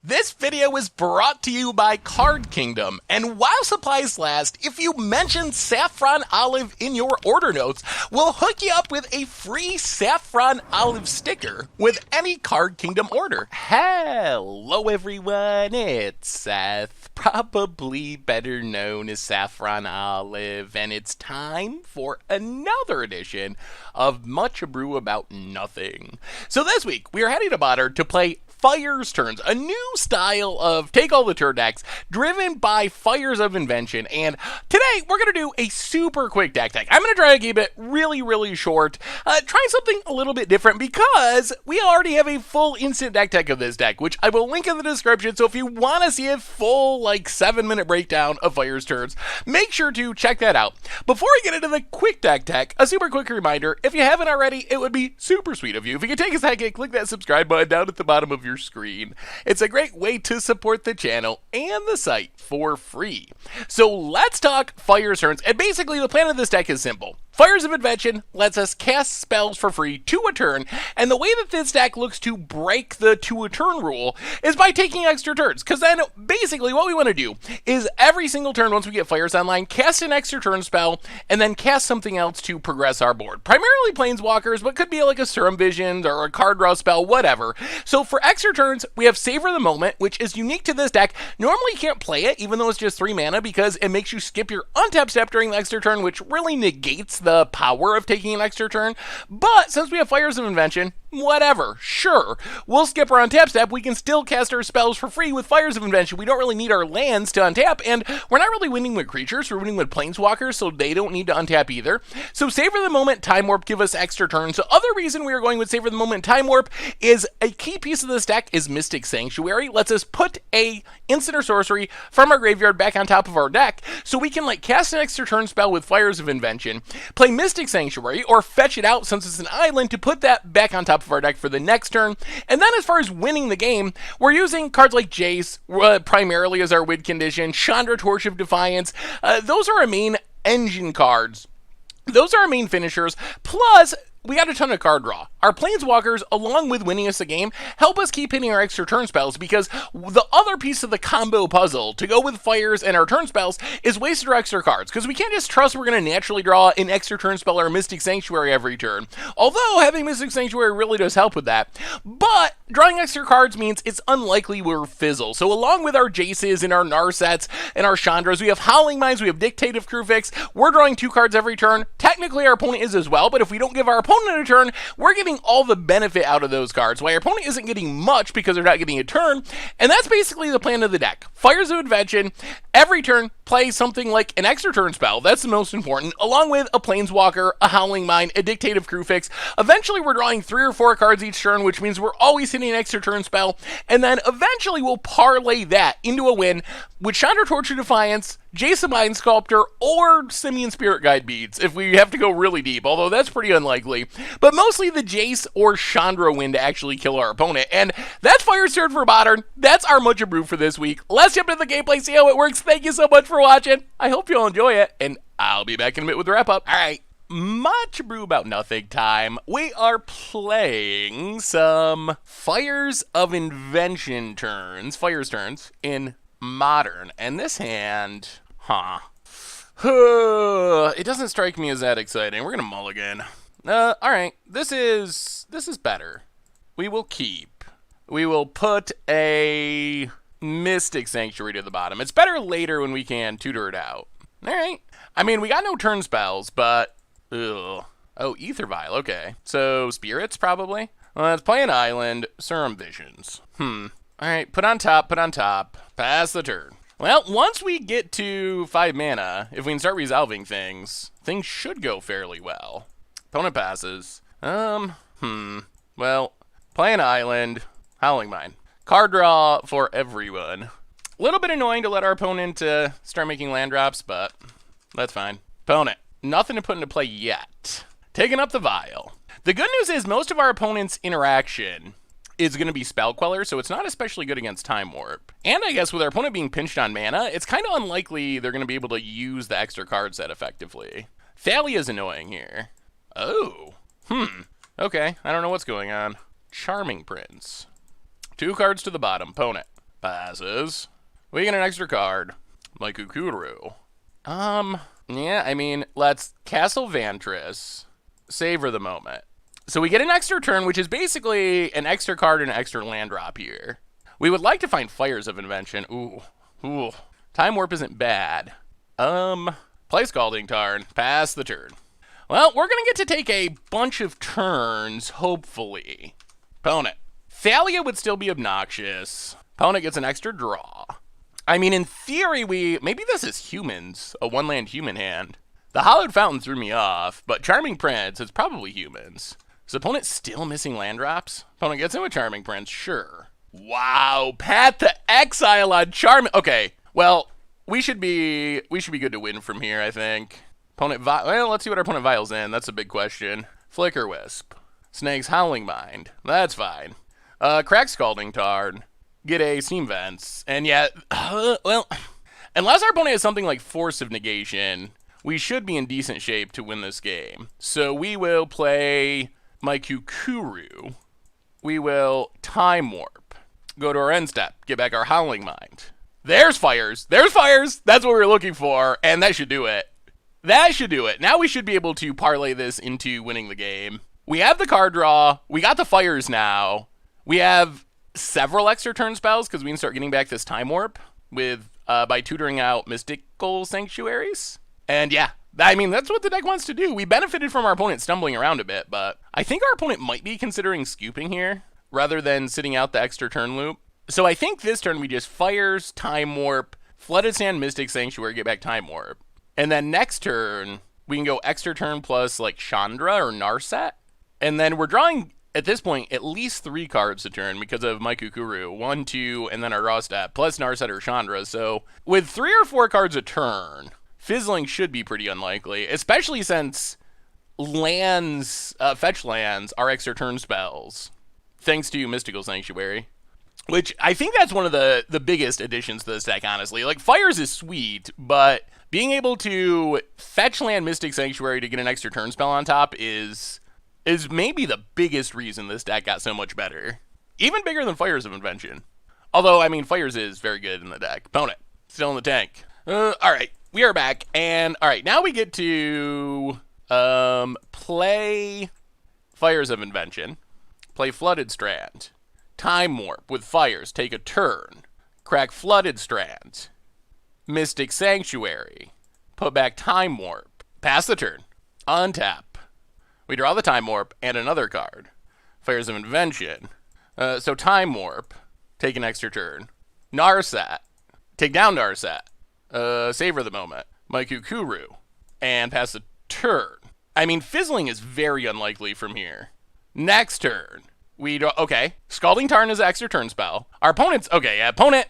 This video is brought to you by Card Kingdom, and while supplies last, if you mention Saffron Olive in your order notes, we'll hook you up with a free Saffron Olive sticker with any Card Kingdom order. Hello everyone, it's Seth, probably better known as Saffron Olive, and it's time for another edition of Much Abrew About Nothing. So this week, we are heading to Modern to play Fires Turns, a new style of take all the turn decks driven by Fires of Invention, and today we're going to do a super quick deck tech. I'm going to try to keep it really short, try something a little bit different because we already have a full instant deck tech of this deck, which I will link in the description, so if you want to see a full 7-minute breakdown of Fires Turns, make sure to check that out. Before I get into the quick deck tech, a super quick reminder, if you haven't already, it would be super sweet of you if you could take a second, click that subscribe button down at the bottom of your screen. It's a great way to support the channel and the site for free. So let's talk Fires Turns, and basically the plan of this deck is simple. Fires of Invention lets us cast spells for free 2 a turn, and the way that this deck looks to break the 2 a turn rule is by taking extra turns, because then basically what we want to do is every single turn once we get Fires online, cast an extra turn spell, and then cast something else to progress our board. Primarily Planeswalkers, but could be like a Serum Visions or a card draw spell, whatever. So for extra turns, we have Savor the Moment, which is unique to this deck. Normally you can't play it, even though it's just 3 mana, because it makes you skip your untap step during the extra turn, which really negates the power of taking an extra turn. But since we have Fires of Invention, whatever, sure, we'll skip our untap step. We can still cast our spells for free with Fires of Invention. We don't really need our lands to untap, and we're not really winning with creatures, we're winning with Planeswalkers, so they don't need to untap either. So Savor the Moment, Time Warp give us extra turns. So other reason we are going with Savor the Moment, Time Warp is a key piece of this deck is Mystic Sanctuary. Lets us put a instant or sorcery from our graveyard back on top of our deck, so we can cast an extra turn spell with Fires of Invention, play Mystic Sanctuary, or fetch it out since it's an island to put that back on top of our deck for the next turn. And then as far as winning the game, we're using cards like Jace primarily as our win condition, Chandra, Torch of Defiance. Those are our main engine cards. Those are our main finishers, plus we got a ton of card draw. Our Planeswalkers, along with winning us the game, help us keep hitting our extra turn spells, because the other piece of the combo puzzle to go with Fires and our turn spells is wasted our extra cards, because we can't just trust we're going to naturally draw an extra turn spell or a Mystic Sanctuary every turn. Although having Mystic Sanctuary really does help with that. But drawing extra cards means it's unlikely we'll fizzle. So along with our Jaces and our Narsets and our Chandras, we have Howling Minds, we have Dictative Crufix. We're drawing 2 cards every turn. Technically our opponent is as well, but if we don't give our opponent a turn, we're getting all the benefit out of those cards, while our opponent isn't getting much because they're not getting a turn. And that's basically the plan of the deck. Fires of Invention, every turn, play something like an extra turn spell, that's the most important, along with a Planeswalker, a Howling Mind, a Dictative Crufix. Eventually we're drawing 3 or 4 cards each turn, which means we're always hitting an extra turn spell, and then eventually we'll parlay that into a win with Chandra, Torch of Defiance, Jason Mind Sculptor, or Simian Spirit Guide Beads, if we have to go really deep, although that's pretty unlikely. But mostly the Jace or Chandra win to actually kill our opponent. And that's Fires Turn for Modern. That's our Much Abrew for this week. Let's jump into the gameplay, see how it works. Thank you so much for watching. I hope you'll enjoy it, and I'll be back in a bit with the wrap-up. Alright, Much Abrew About Nothing time. We are playing some Fires of Invention turns, Fires Turns, in Modern. And this hand, it doesn't strike me as that exciting. We're gonna mulligan. Alright, this is better. We will keep. We will put a Mystic Sanctuary to the bottom. It's better later when we can tutor it out. Alright. I mean, we got no turn spells, but ugh. Oh, Ether Vial, okay. So spirits probably? Well, let's play an island, Serum Visions. Alright, put on top, pass the turn. Well, once we get to 5 mana, if we can start resolving things, things should go fairly well. Opponent passes. Well, play an island, Howling Mine. Card draw for everyone. A little bit annoying to let our opponent start making land drops, but that's fine. Opponent, nothing to put into play yet. Taking up the Vial. The good news is most of our opponent's interaction is going to be Spell Queller, so it's not especially good against Time Warp. And I guess with our opponent being pinched on mana, it's kind of unlikely they're going to be able to use the extra card set effectively. Thalia's annoying here. Oh. Okay, I don't know what's going on. Charming Prince. 2 cards to the bottom. Opponent. Passes. We get an extra card. My Kukuru. Yeah, I mean, let's Castle Vantress. Savor the moment. So we get an extra turn, which is basically an extra card and an extra land drop here. We would like to find Fires of Invention. Ooh. Time Warp isn't bad. Play Scalding Tarn. Pass the turn. Well, we're going to get to take a bunch of turns, hopefully. Opponent. Thalia would still be obnoxious. Opponent gets an extra draw. I mean, in theory, maybe this is humans, a one-land human hand. The Hollowed Fountain threw me off, but Charming Prince is probably humans. Is opponent still missing land drops? Opponent gets in with Charming Prince, sure. Wow, Path to Exile on Charming. Okay, well, we should be good to win from here, I think. Well, let's see what our opponent vials in. That's a big question. Flicker Wisp. Snake's Howling Mind. That's fine. Crack Scalding Tarn. Get a Steam Vents. And yet, well, unless our opponent has something like Force of Negation, we should be in decent shape to win this game. So we will play my Kukuru. We will Time Warp. Go to our end step. Get back our Howling Mind. There's Fires. There's Fires. That's what we were looking for. And that should do it. That should do it. Now we should be able to parlay this into winning the game. We have the card draw. We got the Fires now. We have several extra turn spells because we can start getting back this Time Warp with by tutoring out Mystical Sanctuaries. And yeah, I mean, that's what the deck wants to do. We benefited from our opponent stumbling around a bit, but I think our opponent might be considering scooping here rather than sitting out the extra turn loop. So I think this turn we just Fires, Time Warp, Flooded Sand, Mystic Sanctuary, get back Time Warp. And then next turn, we can go extra turn plus like Chandra or Narset. And then we're drawing, at this point, at least 3 cards a turn because of my Kukuru. 1, 2, and then our draw step, plus Narset or Chandra. So with 3 or 4 cards a turn, fizzling should be pretty unlikely, especially since lands, fetch lands, are extra turn spells, thanks to Mystical Sanctuary. Which, I think that's one of the biggest additions to this deck, honestly. Like, Fires is sweet, but being able to fetch land Mystic Sanctuary to get an extra turn spell on top is maybe the biggest reason this deck got so much better. Even bigger than Fires of Invention. Although, I mean, Fires is very good in the deck. Opponent, still in the tank. Alright, we are back, and alright, now we get to play Fires of Invention, play Flooded Strand, Time Warp with Fires, take a turn, crack Flooded Strand, Mystic Sanctuary, put back Time Warp, pass the turn, untap. We draw the Time Warp and another card. Fires of Invention. So Time Warp, take an extra turn. Narset, take down Narset. Savor the moment. My Kukuru, and pass the turn. I mean, fizzling is very unlikely from here. Next turn, we do, okay. Scalding Tarn is an extra turn spell. Our opponent's, okay, yeah, opponent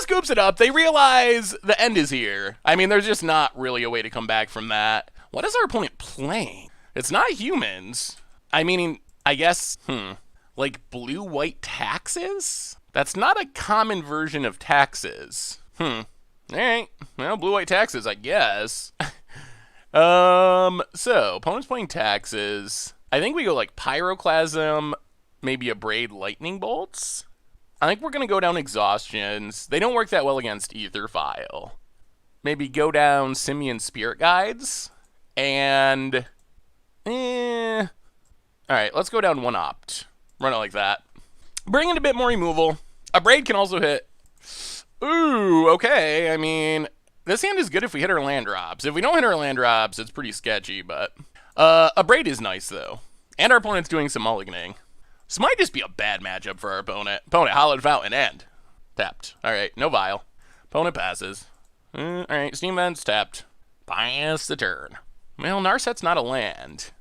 scoops it up. They realize the end is here. I mean, there's just not really a way to come back from that. What is our opponent playing? It's not humans. I mean, I guess, like blue-white taxes? That's not a common version of taxes. Alright, well, blue-white taxes, I guess. So, opponent's playing taxes. I think we go like Pyroclasm, maybe a Braid Lightning Bolts. I think we're going to go down Exhaustions. They don't work that well against Aetherfile. Maybe go down Simian Spirit Guides. And alright, let's go down 1 Opt. Run it like that. Bring in a bit more removal. A Braid can also hit. Ooh, okay. I mean, this hand is good if we hit our land drops. If we don't hit our land drops, it's pretty sketchy, but a Braid is nice, though. And our opponent's doing some mulliganing. This might just be a bad matchup for our opponent. Opponent, Hollowed Fountain, end. Tapped. Alright, no vial. Opponent passes. Alright, Steam Vents, tapped. Pass the turn. Well, Narset's not a land.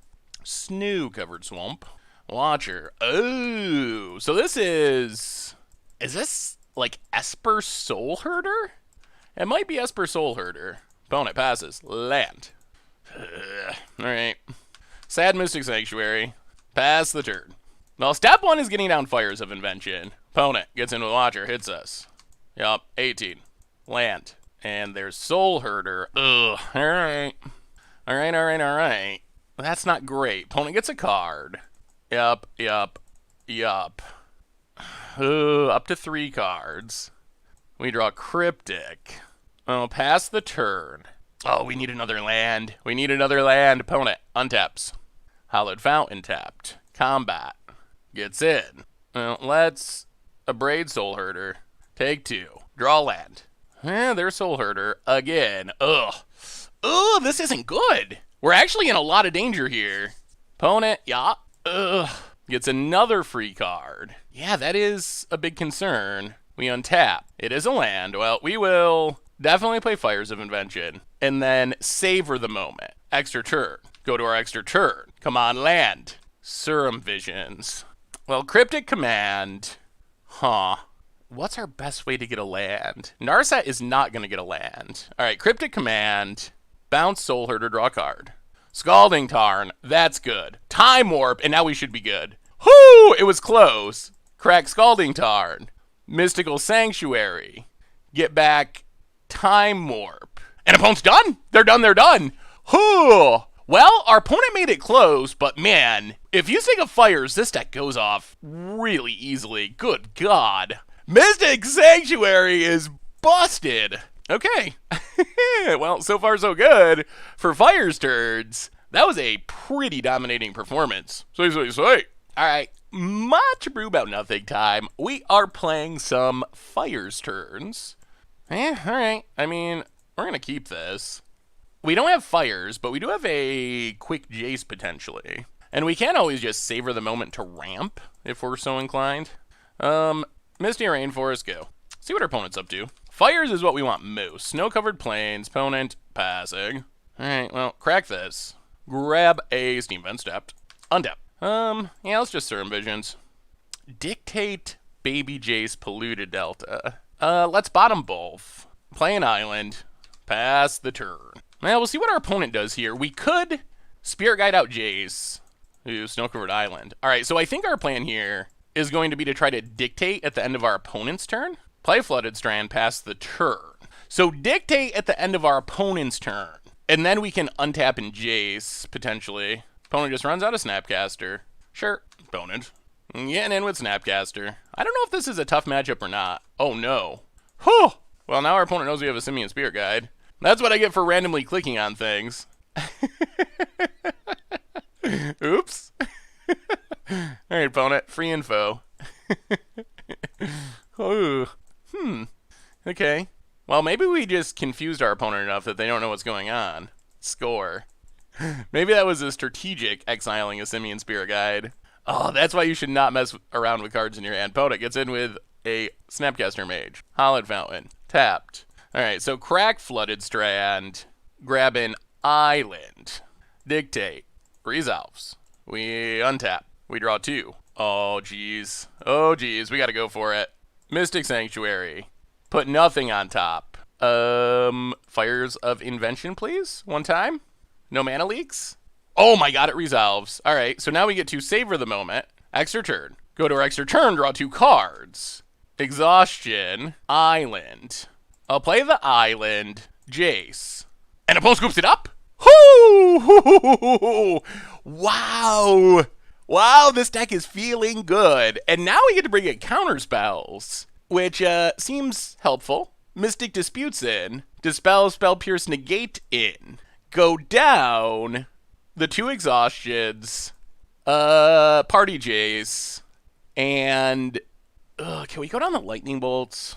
Snoo-covered swamp. Watcher. Oh, so this is this like Esper Soul Herder? It might be Esper Soul Herder. Opponent passes. Land. Alright. Sad Mystic Sanctuary. Pass the turn. Well, step 1 is getting down Fires of Invention. Opponent gets into the Watcher, hits us. Yup, 18. Land. And there's Soul Herder. Ugh. Alright. Alright. That's not great. Opponent gets a card. Yup. Up to 3 cards. We draw Cryptic. Oh, pass the turn. Oh, we need another land. We need another land. Opponent untaps. Hallowed Fountain tapped. Combat. Gets in. Well, let's Abrew Soul Herder. Take 2. Draw land. There's Soul Herder again. Ugh. Ugh, this isn't good. We're actually in a lot of danger here. Opponent, yeah. Ugh. Gets another free card. Yeah, that is a big concern. We untap. It is a land. Well, we will definitely play Fires of Invention. And then savor the moment. Extra turn. Go to our extra turn. Come on, land. Serum Visions. Well, Cryptic Command. Huh. What's our best way to get a land? Narset is not going to get a land. All right, Cryptic Command. Bounce Soul Herder, draw a card. Scalding Tarn, that's good. Time Warp, and now we should be good. Whoo! It was close. Crack Scalding Tarn. Mystical Sanctuary. Get back Time Warp. And opponent's done? They're done. Whoo! Well, our opponent made it close, but man, if you think of Fires, this deck goes off really easily. Good God. Mystic Sanctuary is busted. Okay. Well, so far so good for Fires turns. That was a pretty dominating performance. Sweet. All right, much brew about nothing time. We are playing some Fires turns. All right. I mean, we're going to keep this. We don't have Fires, but we do have a quick Jace potentially. And we can always just savor the moment to ramp if we're so inclined. Misty Rainforest, go. See what our opponent's up to. Fires is what we want most. Snow-covered plains, opponent passing. Alright, well, crack this. Grab a Steam Vent stepped. Untap. Yeah, let's just Serum Visions. Dictate Baby Jace Polluted Delta. Let's bottom both. Play an island. Pass the turn. Well, we'll see what our opponent does here. We could Spirit Guide out Jace. Ooh, Snow-covered island. Alright, so I think our plan here is going to be to try to dictate at the end of our opponent's turn. Play Flooded Strand, pass the turn. So dictate at the end of our opponent's turn. And then we can untap and Jace, potentially. Opponent just runs out of Snapcaster. Sure, opponent. Getting in with Snapcaster. I don't know if this is a tough matchup or not. Oh no. Whew! Well, now our opponent knows we have a Simian Spirit Guide. That's what I get for randomly clicking on things. Oops. Alright, opponent. Free info. Oh. Okay. Well, maybe we just confused our opponent enough that they don't know what's going on. Score. Maybe that was a strategic exiling a Simian Spirit Guide. Oh, that's why you should not mess around with cards in your hand. Opponent gets in with a Snapcaster Mage. Hallowed Fountain. Tapped. Alright, so crack Flooded Strand. Grab an island. Dictate. Resolves. We untap. We draw 2. Oh, geez. We gotta go for it. Mystic Sanctuary. Put nothing on top. Fires of Invention, please? One time? No mana leaks? Oh my god, it resolves. Alright, so now we get to savor the moment. Extra turn. Go to our extra turn, draw 2 cards. Exhaustion. Island. I'll play the island. Jace. And opponent scoops it up? Whoo! Wow! Wow, this deck is feeling good. And now we get to bring in counter spells, which seems helpful. Mystic Disputes in. Dispel, Spell Pierce, Negate in. Go down. The 2 exhaustions. Party Jace. And can we go down the Lightning Bolts?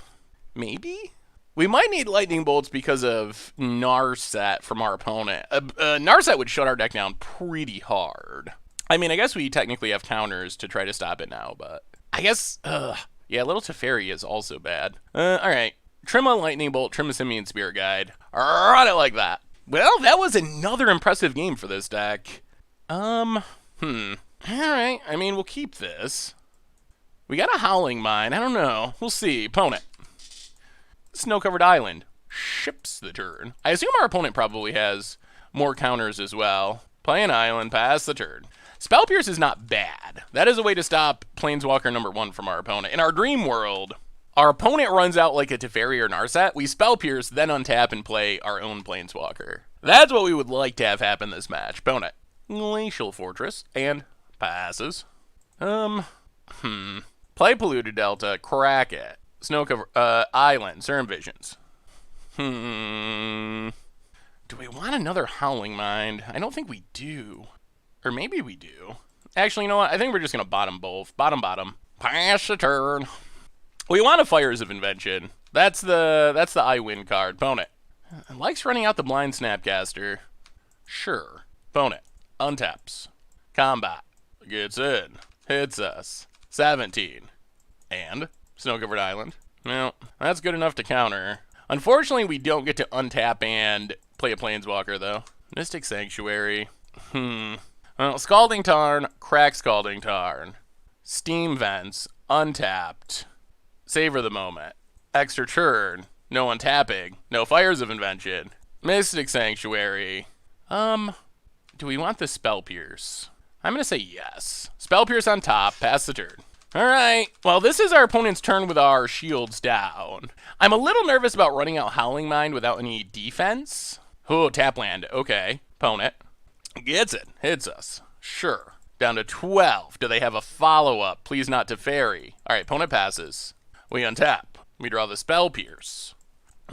Maybe? We might need Lightning Bolts because of Narset from our opponent. Narset would shut our deck down pretty hard. I mean, I guess we technically have counters to try to stop it now, but I guess, yeah, Little Teferi is also bad. Alright. Trim a Lightning Bolt, trim a Simian Spirit Guide. Run it like that. Well, that was another impressive game for this deck. Alright, I mean, we'll keep this. We got a Howling Mine, I don't know. We'll see. Opponent. Snow-covered island. Ships the turn. I assume our opponent probably has more counters as well. Play an island, pass the turn. Spell Pierce is not bad. That is a way to stop Planeswalker number 1 from our opponent. In our dream world, our opponent runs out like a Teferi or Narset. We Spell Pierce, then untap and play our own Planeswalker. That's what we would like to have happen this match. Opponent. Glacial Fortress. And passes. Play Polluted Delta. Crack it. Snow cover, island, Serum Visions. Do we want another Howling Mind? I don't think we do. Or maybe we do. Actually, you know what? I think we're just going to bottom both. Bottom. Pass the turn. We want a Fires of Invention. That's the I win card. Opponent. Likes running out the blind Snapcaster. Sure. Opponent. Untaps. Combat. Gets in. Hits us. 17. And snow-covered island. Well, that's good enough to counter. Unfortunately, we don't get to untap and play a Planeswalker, though. Mystic Sanctuary. Well, Scalding Tarn, crack Scalding Tarn. Steam Vents, untapped. Savor the moment. Extra turn, no untapping. No Fires of Invention. Mystic Sanctuary. Do we want the Spell Pierce? I'm going to say yes. Spell Pierce on top, pass the turn. Alright, well this is our opponent's turn with our shields down. I'm a little nervous about running out Howling Mind without any defense. Oh, tap land, okay. Opponent. Gets it, hits us. Sure. Down to 12. Do they have a follow-up? Please not Teferi. Alright, opponent passes. We untap. We draw the Spell Pierce.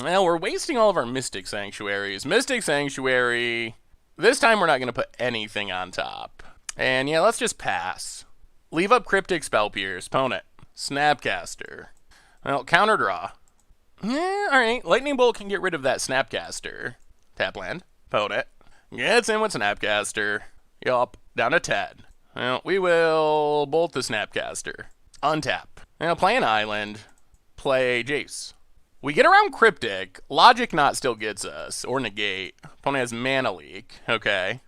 Well, we're wasting all of our Mystic Sanctuaries. Mystic Sanctuary. This time we're not going to put anything on top. And yeah, let's just pass. Leave up Cryptic Spell Pierce. Opponent. Snapcaster. Well, counter draw. Alright. Lightning Bolt can get rid of that Snapcaster. Tap land. Opponent. Gets in with Snapcaster. Yup. Down to 10. Well, we will bolt the Snapcaster. Untap. Now play an island. Play Jace. We get around Cryptic. Logic Knot still gets us. Or negate. Opponent has Mana Leak. Okay.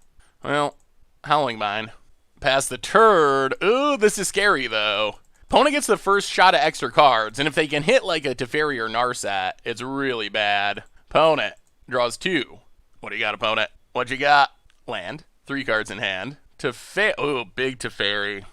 Well, Howling Mine. Pass the turn. Ooh, this is scary, though. Opponent gets the first shot at extra cards, and if they can hit like a Teferi or Narset, it's really bad. Opponent draws 2. What do you got, opponent? What you got? Land. 3 cards in hand. Oh, big Teferi.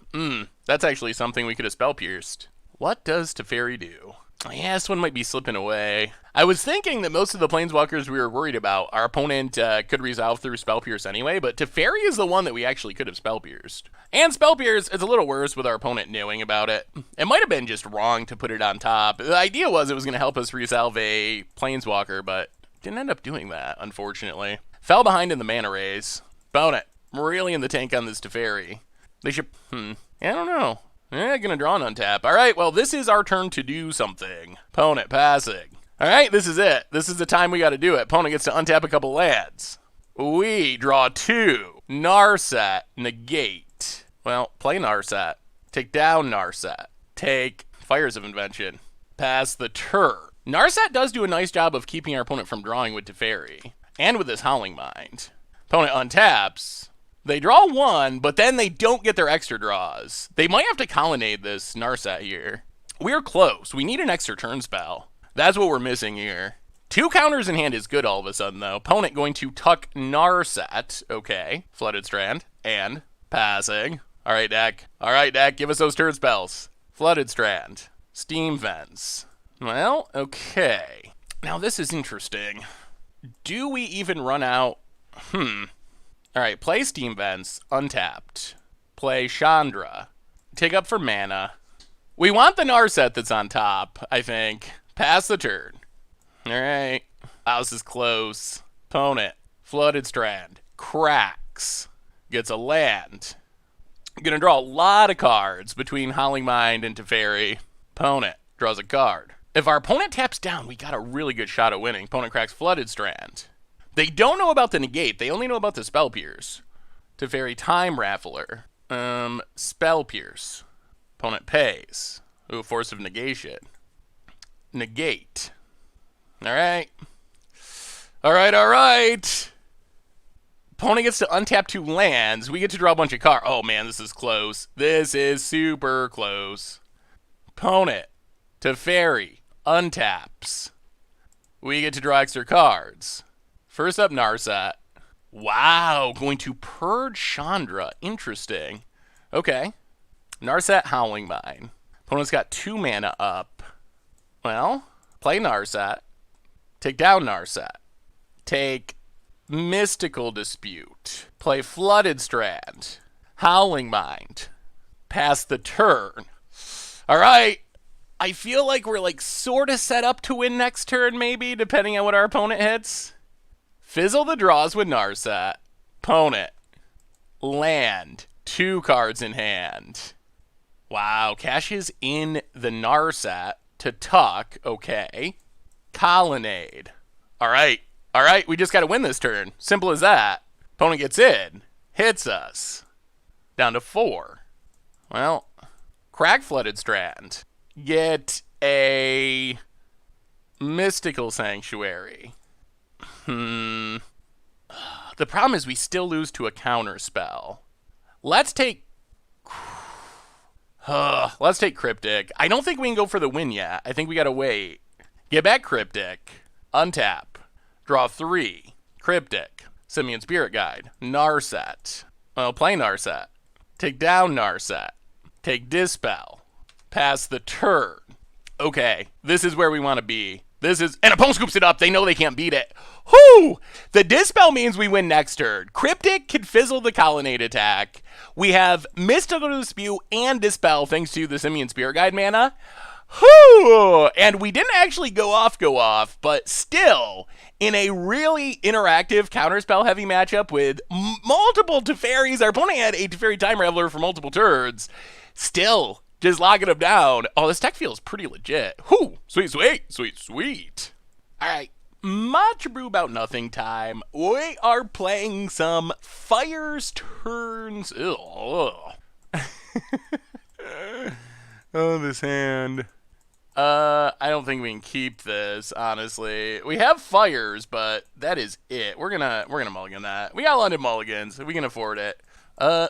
That's actually something we could have spell pierced. What does Teferi do? Yeah, this one might be slipping away. I was thinking that most of the Planeswalkers we were worried about, our opponent could resolve through Spell Pierce anyway, but Teferi is the one that we actually could have Spell Pierced. And Spell Pierce is a little worse with our opponent knowing about it. It might have been just wrong to put it on top. The idea was it was going to help us resolve a Planeswalker, but didn't end up doing that, unfortunately. Fell behind in the mana raise. Opponent, really in the tank on this Teferi. They should, I don't know. Gonna draw an untap. Alright, well, this is our turn to do something. Opponent passing. Alright, this is it. This is the time we gotta do it. Opponent gets to untap a couple lands. We draw 2. Narset, negate. Well, play Narset. Take down Narset. Take Fires of Invention. Pass the turn. Narset does do a nice job of keeping our opponent from drawing with Teferi. And with his Howling Mind. Opponent untaps. They draw 1, but then they don't get their extra draws. They might have to colonnade this Narset here. We're close. We need an extra turn spell. That's what we're missing here. 2 counters in hand is good all of a sudden, though. Opponent going to tuck Narset. Okay. Flooded Strand. And passing. All right, deck. All right, deck. Give us those turn spells. Flooded Strand. Steam Vents. Well, okay. Now, this is interesting. Do we even run out? Alright, play Steam Vents, untapped. Play Chandra. Take up for mana. We want the Narset that's on top, I think. Pass the turn. Alright. House is close. Opponent. Flooded Strand. Cracks. Gets a land. Gonna draw a lot of cards between Howling Mind and Teferi. Opponent. Draws a card. If our opponent taps down, we got a really good shot at winning. Opponent cracks Flooded Strand. They don't know about the negate. They only know about the Spell Pierce. Teferi Time Raffler. Spell Pierce. Opponent pays. Ooh, Force of Negation. Negate. Alright. Alright. Opponent gets to untap 2 lands. We get to draw a bunch of cards. Oh man, this is close. This is super close. Opponent. Teferi. Untaps. We get to draw extra cards. First up, Narset. Wow, going to purge Chandra. Interesting. Okay. Narset, Howling Mine. Opponent's got 2 mana up. Well, play Narset. Take down Narset. Take Mystical Dispute. Play Flooded Strand. Howling Mind. Pass the turn. All right. I feel like we're like sort of set up to win next turn, maybe, depending on what our opponent hits. Fizzle the draws with Narset. Opponent. Land. 2 cards in hand. Wow, cashes in the Narset to tuck. Okay. Colonnade. All right, we just got to win this turn. Simple as that. Opponent gets in. Hits us. Down to 4. Well, crack Flooded Strand. Get a Mystical Sanctuary. The problem is we still lose to a counter spell. Let's take Cryptic. I don't think we can go for the win yet. I think we gotta wait. Get back Cryptic. Untap. Draw 3. Cryptic. Simian Spirit Guide. Narset. Well, play Narset. Take down Narset. Take Dispel. Pass the turn. Okay, this is where we want to be. And opponent scoops it up. They know they can't beat it. Whoo! The Dispel means we win next turn. Cryptic can fizzle the Colonnade attack. We have Mystical Dispute and Dispel thanks to the Simian Spirit Guide mana. Whoo! And we didn't actually go off, but still, in a really interactive counterspell heavy matchup with multiple Teferis, our opponent had a Teferi Time Raveler for multiple turns. Still, just locking them down. Oh, this deck feels pretty legit. Whoo! Sweet. All right, much brew about nothing time. We are playing some Fires turns. Oh, this hand. I don't think we can keep this, honestly. We have Fires, but that is it. We're gonna mulligan that. We got London mulligans. We can afford it.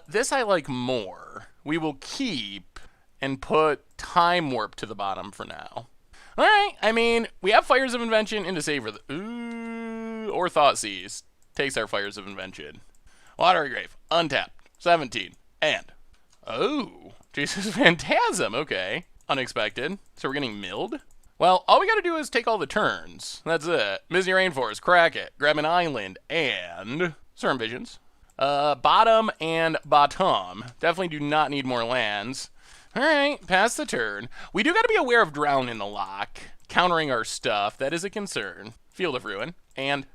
This I like more. We will keep and put Time Warp to the bottom for now. All right. I mean, we have Fires of Invention into Savor. Or Thoughtseize takes our Fires of Invention. Watery Grave. Untapped. 17. And. Oh. Jesus Phantasm. Okay. Unexpected. So we're getting milled? Well, all we gotta do is take all the turns. That's it. Misty Rainforest, crack it, grab an island, and Certain Visions. Bottom and bottom. Definitely do not need more lands. Alright, pass the turn. We do gotta be aware of Drown in the lock. Countering our stuff. That is a concern. Field of Ruin. And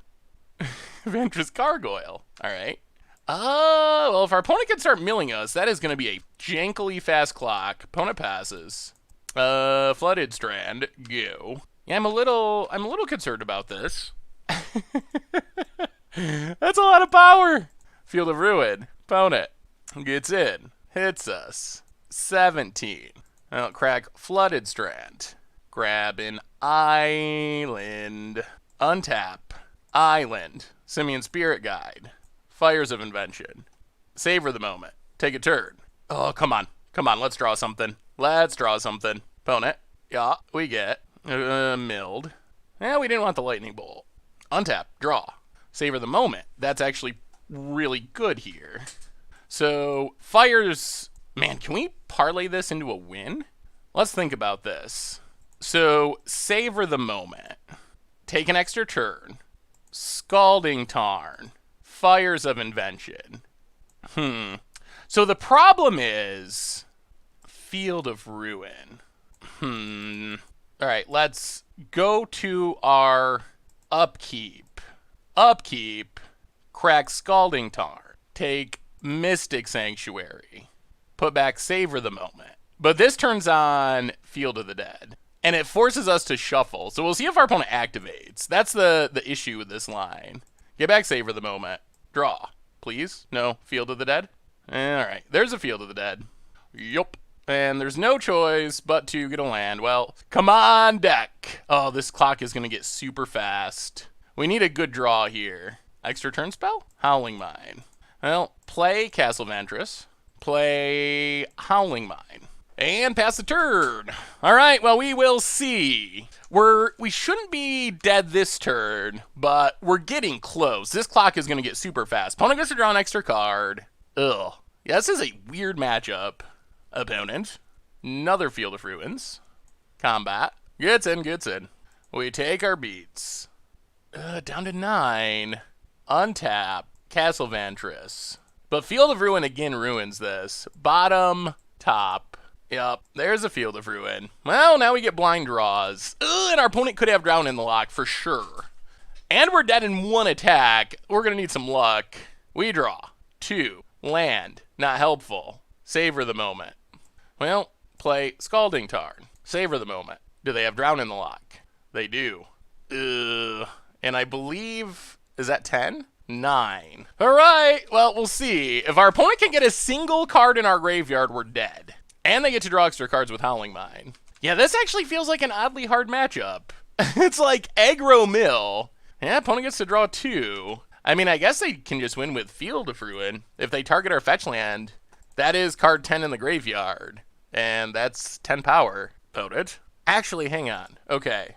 Ventress Gargoyle. Alright. Well, if our opponent can start milling us, that is going to be a jankily fast clock. Opponent passes. Flooded Strand. Go. Yeah, I'm a little concerned about this. That's a lot of power. Field of Ruin. Opponent gets in. Hits us. 17. I'll crack Flooded Strand. Grab an island. Untap. Island. Simian Spirit Guide. Fires of Invention. Savor the moment. Take a turn. Oh, come on. Let's draw something. Opponent. Yeah, we get milled. Yeah, we didn't want the lightning bolt. Untap. Draw. Savor the moment. That's actually really good here. So, Fires... Man, can we parlay this into a win? Let's think about this. So, savor the moment. Take an extra turn. Scalding Tarn. Fires of Invention. So the problem is Field of Ruin. Alright, let's go to our upkeep. Crack Scalding Tarn. Take Mystic Sanctuary. Put back Savor the Moment. But this turns on Field of the Dead. And it forces us to shuffle. So we'll see if our opponent activates. That's the issue with this line. Get back Savor the Moment. Draw. Please? No. Field of the Dead? Alright. There's a Field of the Dead. Yup. And there's no choice but to get a land. Well, come on, deck. Oh, this clock is going to get super fast. We need a good draw here. Extra turn spell? Howling Mine. Well, play Castle Ventress. Play Howling Mine. And pass the turn. Alright, well, we will see. We shouldn't be dead this turn, but we're getting close. This clock is going to get super fast. Opponent gets to draw an extra card. Ugh. Yeah, this is a weird matchup. Opponent. Another Field of Ruins. Combat. Gets in. We take our beats. Down to 9. Untap. Castle Ventress. But Field of Ruin again ruins this. Bottom, top. Yep, there's a Field of Ruin. Well, now we get blind draws. Ugh, and our opponent could have Drown in the Loch for sure. And we're dead in one attack. We're going to need some luck. We draw. 2. Land. Not helpful. Savor the moment. Well, play Scalding Tarn. Savor the moment. Do they have Drown in the Loch? They do. Ugh. And I believe... Is that 10? 9. All right. Well, we'll see. If our opponent can get a single card in our graveyard, we're dead. And they get to draw extra cards with Howling Mine. Yeah, this actually feels like an oddly hard matchup. It's like aggro mill. Yeah, opponent gets to draw 2. I mean, I guess they can just win with Field of Ruin. If they target our fetch land, that is card 10 in the graveyard. And that's 10 power. Voted. Actually, hang on. Okay.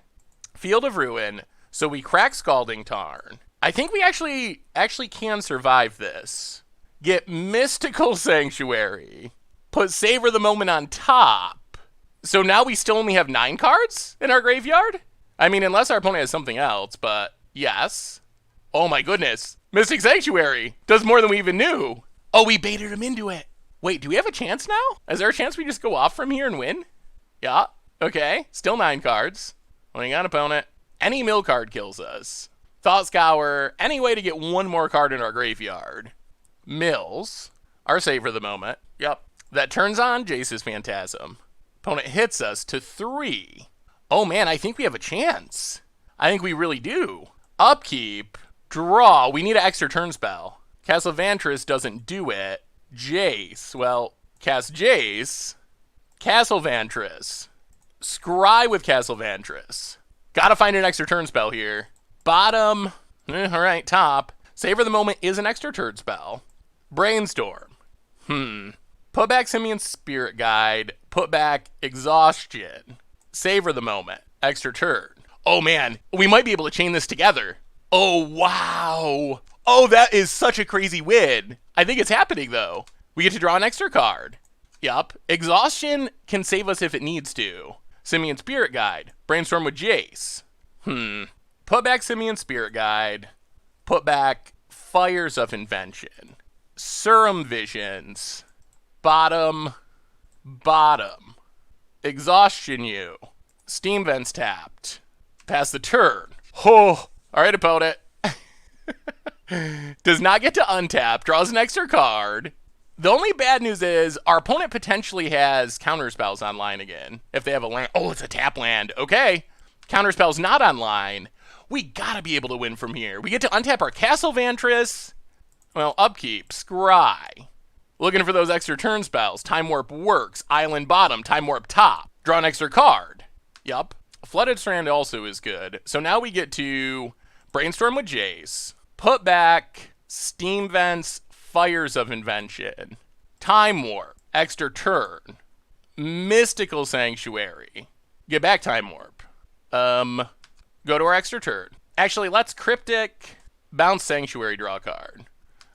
Field of Ruin. So we crack Scalding Tarn. I think we actually can survive this. Get Mystical Sanctuary. Put Savor the Moment on top. So now we still only have 9 cards in our graveyard? I mean, unless our opponent has something else, but yes. Oh my goodness. Mystic Sanctuary does more than we even knew. Oh, we baited him into it. Wait, do we have a chance now? Is there a chance we just go off from here and win? Yeah. Okay. Still 9 cards. Winning on opponent. Any mill card kills us. Thought Scour, any way to get 1 more card in our graveyard. Mills, our Savor the Moment. Yep. That turns on Jace's Phantasm. Opponent hits us to 3. Oh man, I think we have a chance. I think we really do. Upkeep, draw. We need an extra turn spell. Castle Vantress doesn't do it. Jace, well, cast Jace. Castle Vantress. Scry with Castle Vantress. Gotta find an extra turn spell here. Bottom, alright, top. Savor the Moment is an extra turn spell. Brainstorm. Put back Simian's Spirit Guide. Put back Exhaustion. Savor the Moment. Extra turn. Oh man, we might be able to chain this together. Oh wow. Oh, that is such a crazy win. I think it's happening though. We get to draw an extra card. Yup. Exhaustion can save us if it needs to. Simian Spirit Guide. Brainstorm with Jace. Put back Simian Spirit Guide. Put back Fires of Invention. Surum Visions. Bottom. Exhaustion you. Steam Vents tapped. Pass the turn. Oh, alright, opponent. Does not get to untap. Draws an extra card. The only bad news is our opponent potentially has counterspells online again. If they have a land. Oh, it's a tap land. Okay. Counterspell's not online. We gotta be able to win from here. We get to untap our Castle Vantress. Well, upkeep. Scry. Looking for those extra turn spells. Time Warp works. Island bottom. Time Warp top. Draw an extra card. Yup. Flooded Strand also is good. So now we get to Brainstorm with Jace. Put back Steam Vents, Fires of Invention. Time Warp. Extra turn. Mystical Sanctuary. Get back Time Warp. Go to our extra turn. Actually, let's Cryptic, bounce Sanctuary, draw a card.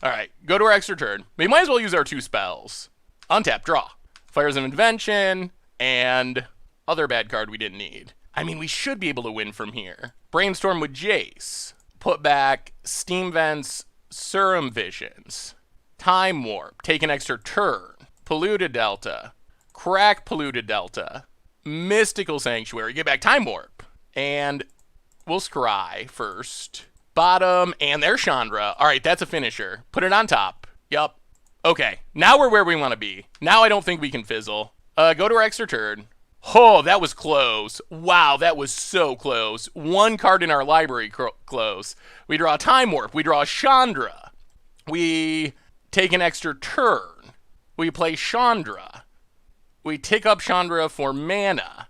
Alright, go to our extra turn. We might as well use our 2 spells. Untap, draw. Fires of Invention, and other bad card we didn't need. I mean, we should be able to win from here. Brainstorm with Jace. Put back Steam Vents, Surum Visions. Time Warp, take an extra turn. Polluted Delta. Crack Polluted Delta. Mystical Sanctuary, get back Time Warp. And we'll Scry first. Bottom, and there's Chandra. Alright, that's a finisher. Put it on top. Yup. Okay, now we're where we want to be. Now I don't think we can fizzle. Go to our extra turn. Oh, that was close. Wow, that was so close. 1 card in our library close. We draw Time Warp. We draw Chandra. We take an extra turn. We play Chandra. We tick up Chandra for mana.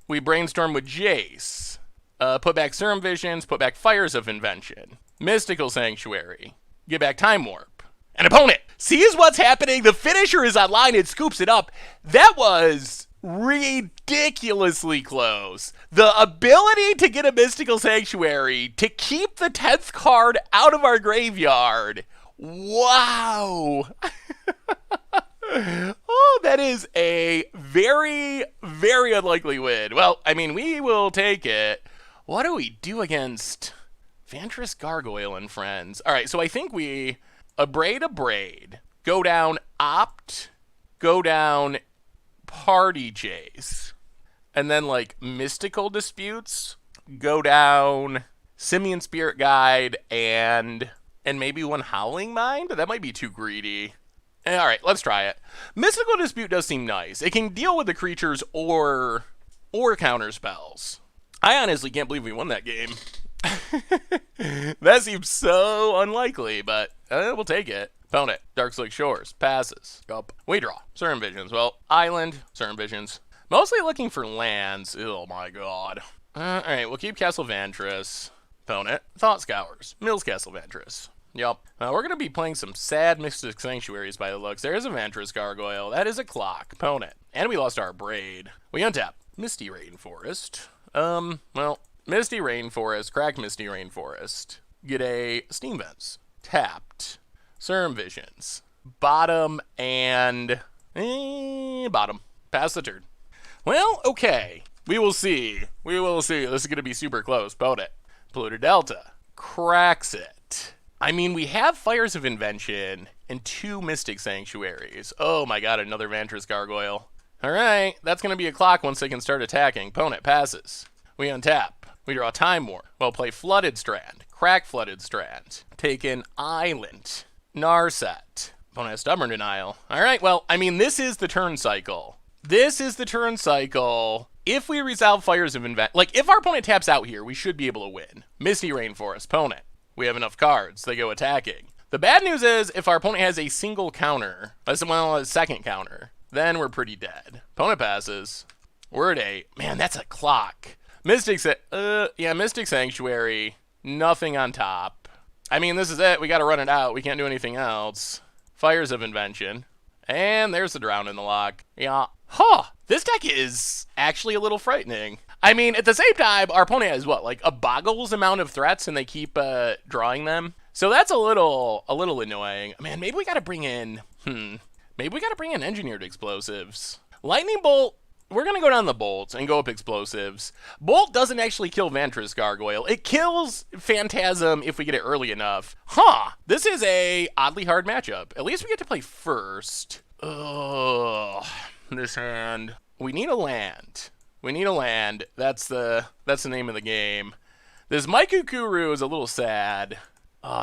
We brainstorm with Jace. Put back Surum Visions. Put back Fires of Invention. Mystical Sanctuary. Get back Time Warp. An opponent sees what's happening. The finisher is online. It scoops it up. That was ridiculously close. The ability to get a Mystical Sanctuary to keep the 10th card out of our graveyard. Wow. Oh, that is a very, very unlikely win. Well, I mean, we will take it. What do we do against Vantress Gargoyle and friends? All right, so I think we abrade, go down opt, go down Party Chase. And then, like, Mystical Disputes go down, Simian Spirit Guide, and maybe one Howling Mind? That might be too greedy. Alright, let's try it. Mystical Dispute does seem nice. It can deal with the creatures or counter spells. I honestly can't believe we won that game. That seems so unlikely, but we'll take it. Opponent, Darkslick Shores, passes. Up. We draw. Certain Visions. Well, Island, Certain Visions. Mostly looking for lands. Oh my god. Alright, we'll keep Castle Vantress. Opponent, Thought Scours, Mills Castle Vantress. Yup. We're going to be playing some sad Mystic Sanctuaries by the looks. There is a Vantress Gargoyle. That is a clock. Opponent. And we lost our Braid. We untap. Misty Rainforest. Well, Misty Rainforest, crack Misty Rainforest. Get a Steam Vents. Tapped. Serum Visions. Bottom and... bottom. Pass the turn. Well, okay. We will see. We will see. This is going to be super close. Opponent. Polluted Delta. Cracks it. I mean, we have Fires of Invention and 2 Mystic Sanctuaries. Oh my god, another Vantress Gargoyle. Alright, that's going to be a clock once they can start attacking. Opponent passes. We untap. We draw Time War. Well, play Flooded Strand. Crack Flooded Strand. Take an Island. Narset. Opponent has Stubborn Denial. Alright, well, I mean, this is the turn cycle. This is the turn cycle. If we resolve Fires of Invention, like, if our opponent taps out here, we should be able to win. Misty Rainforest. Opponent. We have enough cards. They go attacking. The bad news is, if our opponent has a single counter, well, a second counter, then we're pretty dead. Opponent passes. We're at 8. Man, that's a clock. Mystic Sanctuary. Nothing on top. I mean, this is it. We got to run it out. We can't do anything else. Fires of Invention. And there's the Drown in the lock. Yeah. Huh. This deck is actually a little frightening. I mean, at the same time, our opponent has what, like a boggles amount of threats, and they keep drawing them. So that's a little annoying. Man, maybe we got to bring in. Maybe we got to bring in Engineered Explosives. Lightning Bolt. We're gonna go down the Bolt and go up Explosives. Bolt doesn't actually kill Vantress Gargoyle. It kills Phantasm if we get it early enough. Huh. This is a oddly hard matchup. At least we get to play first. Ugh. This hand. We need a land. We need a land. That's the name of the game. This Maikukuru is a little sad.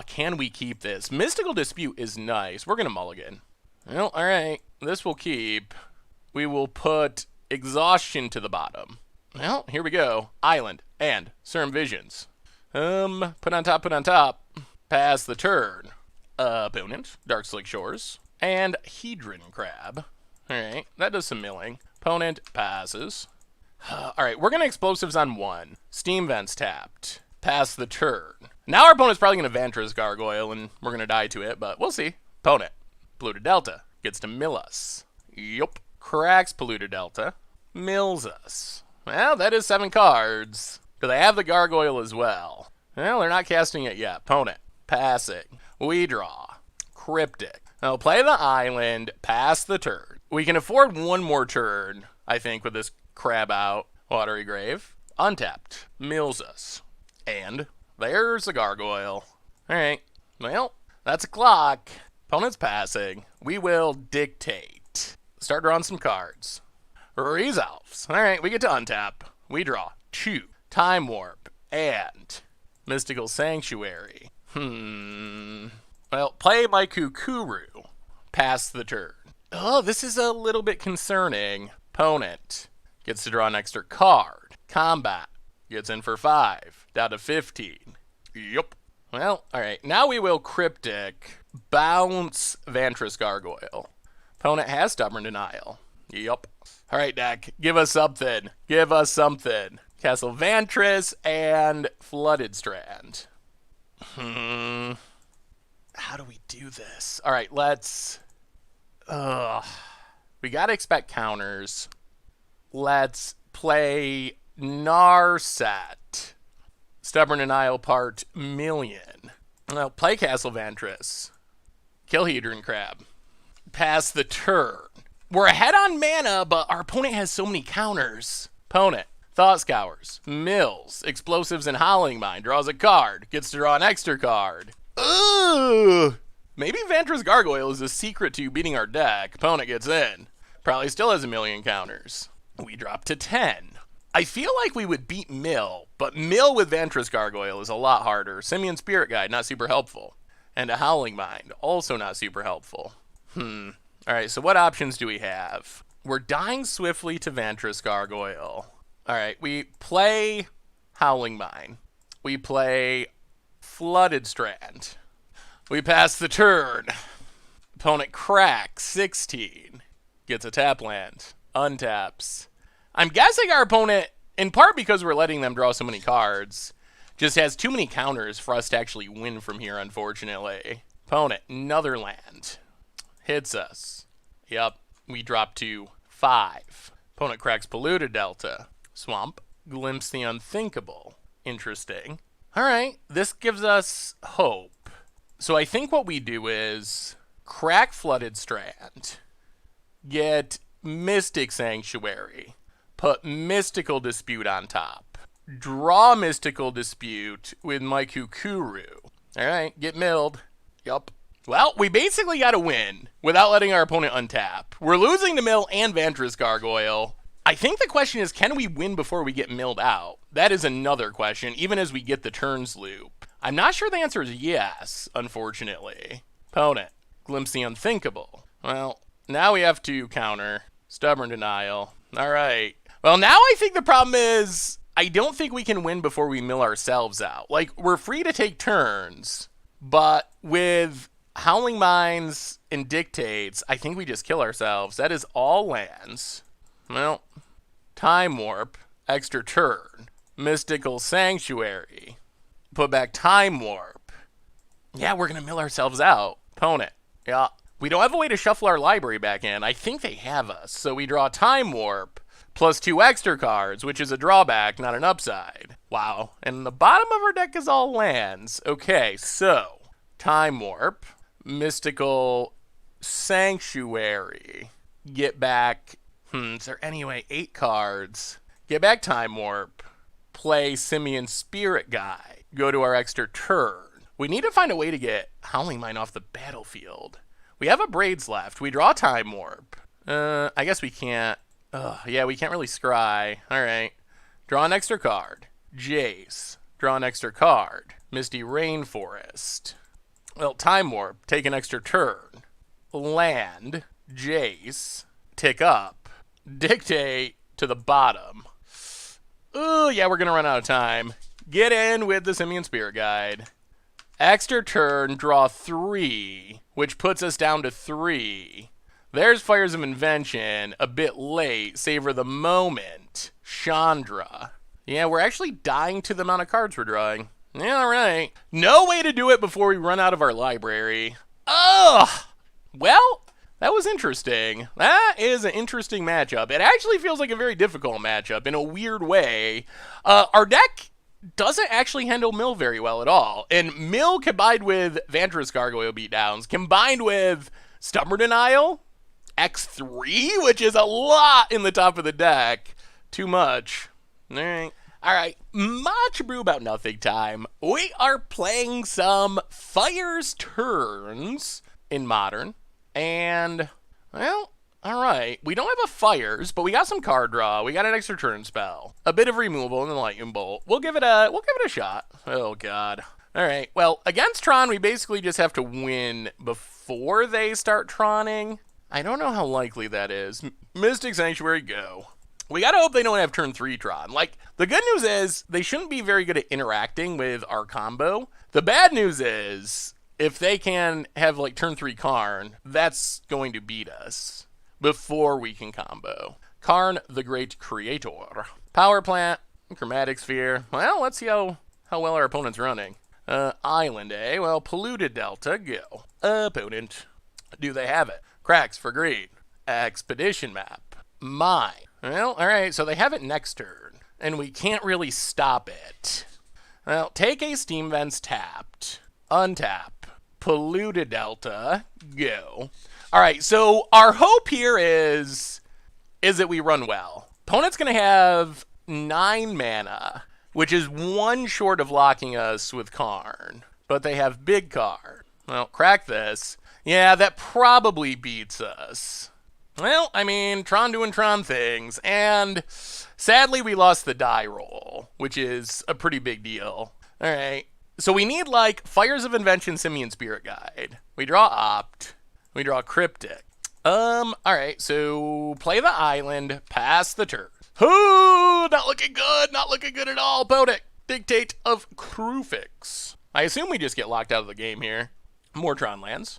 Can we keep this? Mystical Dispute is nice. We're gonna mulligan. Well, alright. This will keep. We will put Exhaustion to the bottom. Well, here we go. Island and Serum Visions. Put on top. Pass the turn. Opponent, Darkslick Shores. And Hedron Crab. Alright, that does some milling. Opponent passes. Alright, we're going to Explosives on 1. Steam Vents tapped. Pass the turn. Now our opponent's probably going to Vantress Gargoyle, and we're going to die to it, but we'll see. Opponent, Polluted Delta, gets to mill us. Yup. Cracks Polluted Delta. Mills us. Well, that is 7 cards. Do they have the Gargoyle as well? Well, they're not casting it yet. Opponent, passing. We draw. Cryptic. Now play the Island, pass the turn. We can afford one more turn, I think, with this crab out. Watery Grave. Untapped. Mills us. And there's the Gargoyle. Alright. Well, that's a clock. Opponent's passing. We will dictate. Start drawing some cards. Resolves. Alright, we get to untap. We draw 2. Time Warp. And Mystical Sanctuary. Well, play my Kukuru. Pass the turn. Oh, this is a little bit concerning. Opponent gets to draw an extra card. Combat. Gets in for 5. Down to 15. Yup. Well, alright. Now we will Cryptic. Bounce Vantress Gargoyle. Opponent has Stubborn Denial. Yup. Alright, deck. Give us something. Give us something. Castle Vantress and Flooded Strand. How do we do this? Alright, let's... we gotta expect counters. Let's play Narset. Stubborn Denial Part Million. Well, play Castle Vantress. Kill Hedron Crab. Pass the turn. We're ahead on mana, but our opponent has so many counters. Opponent, Thought Scours, Mills, Explosives, and Howling Mind. Draws a card. Gets to draw an extra card. Ugh! Maybe Vantress Gargoyle is the secret to beating our deck. Opponent gets in. Probably still has a million counters. We drop to 10. I feel like we would beat Mill, but Mill with Vantress Gargoyle is a lot harder. Simian Spirit Guide, not super helpful. And a Howling Mind, also not super helpful. Alright, so what options do we have? We're dying swiftly to Vantress Gargoyle. Alright, we play Howling Mine. We play Flooded Strand. We pass the turn. Opponent cracks 16. Gets a tap land. Untaps. I'm guessing our opponent, in part because we're letting them draw so many cards, just has too many counters for us to actually win from here, unfortunately. Opponent, another land. Hits us. Yep, we drop to 5. Opponent cracks Polluted Delta. Swamp. Glimpse the Unthinkable. Interesting. Alright, this gives us hope. So I think what we do is crack Flooded Strand. Get Mystic Sanctuary. Put Mystical Dispute on top. Draw Mystical Dispute with Maikukuru. Alright, get milled. Yup. Well, we basically got to win without letting our opponent untap. We're losing to Mill and Vantress Gargoyle. I think the question is, can we win before we get milled out? That is another question, even as we get the turns loop. I'm not sure the answer is yes, unfortunately. Opponent, Glimpse the Unthinkable. Well, now we have to counter. Stubborn Denial. Alright. Well, now I think the problem is, I don't think we can win before we mill ourselves out. Like, we're free to take turns, but with Howling Minds and Dictates, I think we just kill ourselves. That is all lands. Well, Time Warp, extra turn. Mystical Sanctuary. Put back Time Warp. Yeah, we're going to mill ourselves out. Opponent. Yeah. We don't have a way to shuffle our library back in. I think they have us. So we draw Time Warp plus 2 extra cards, which is a drawback, not an upside. Wow. And the bottom of our deck is all lands. Okay, so Time Warp, Mystical Sanctuary. Get back... is there any way? 8 cards. Get back Time Warp. Play Simian Spirit Guide. Go to our extra turn. We need to find a way to get Howling Mine off the battlefield. We have a Braids left. We draw Time Warp. I guess we can't. Yeah, we can't really scry. Alright. Draw an extra card. Jace. Draw an extra card. Misty Rainforest. Well, Time Warp. Take an extra turn. Land. Jace. Tick up. Dictate to the bottom. Oh, yeah, we're going to run out of time. Get in with the Simian Spirit Guide. Extra turn, draw 3, which puts us down to 3. There's Fires of Invention, a bit late, savor the moment. Chandra. Yeah, we're actually dying to the amount of cards we're drawing. Yeah, alright. No way to do it before we run out of our library. Ugh! Well, that was interesting. That is an interesting matchup. It actually feels like a very difficult matchup in a weird way. Our deck doesn't actually handle Mill very well at all. And Mill combined with Vantress Gargoyle beatdowns, combined with Stubborn Denial, X3, which is a lot in the top of the deck. Too much. Alright, much Abrew about nothing time. We are playing some Fires turns in Modern. And, well, alright. We don't have a Fires, but we got some card draw. We got an extra turn spell. A bit of removal and the Lightning Bolt. We'll give it a shot. Oh, God. Alright, well, against Tron, we basically just have to win before they start Tronning. I don't know how likely that is. Mystic Sanctuary, go. We gotta hope they don't have turn 3 Tron. Like, the good news is, they shouldn't be very good at interacting with our combo. The bad news is, if they can have, like, turn 3 Karn, that's going to beat us before we can combo. Karn, the Great Creator. Power Plant, Chromatic Sphere. Well, let's see how well our opponent's running. Island, eh? Well, Polluted Delta, go. Opponent. Do they have it? Cracks for Greed. Expedition Map. Mine. Well, alright, so they have it next turn, and we can't really stop it. Well, take a Steam Vents tapped. Untap. Polluted Delta. Go. Alright, so our hope here is that we run well. Opponent's going to have 9 mana, which is 1 short of locking us with Karn. But they have big card. Well, crack this. Yeah, that probably beats us. Well, I mean, Tron doing Tron things, and sadly we lost the die roll, which is a pretty big deal. Alright, so we need, like, Fires of Invention, Simian Spirit Guide. We draw Opt. We draw Cryptic. Alright, so play the island, pass the turn. Ooh, not looking good at all. Bodic, Dictate of Krufix. I assume we just get locked out of the game here. More Tron lands.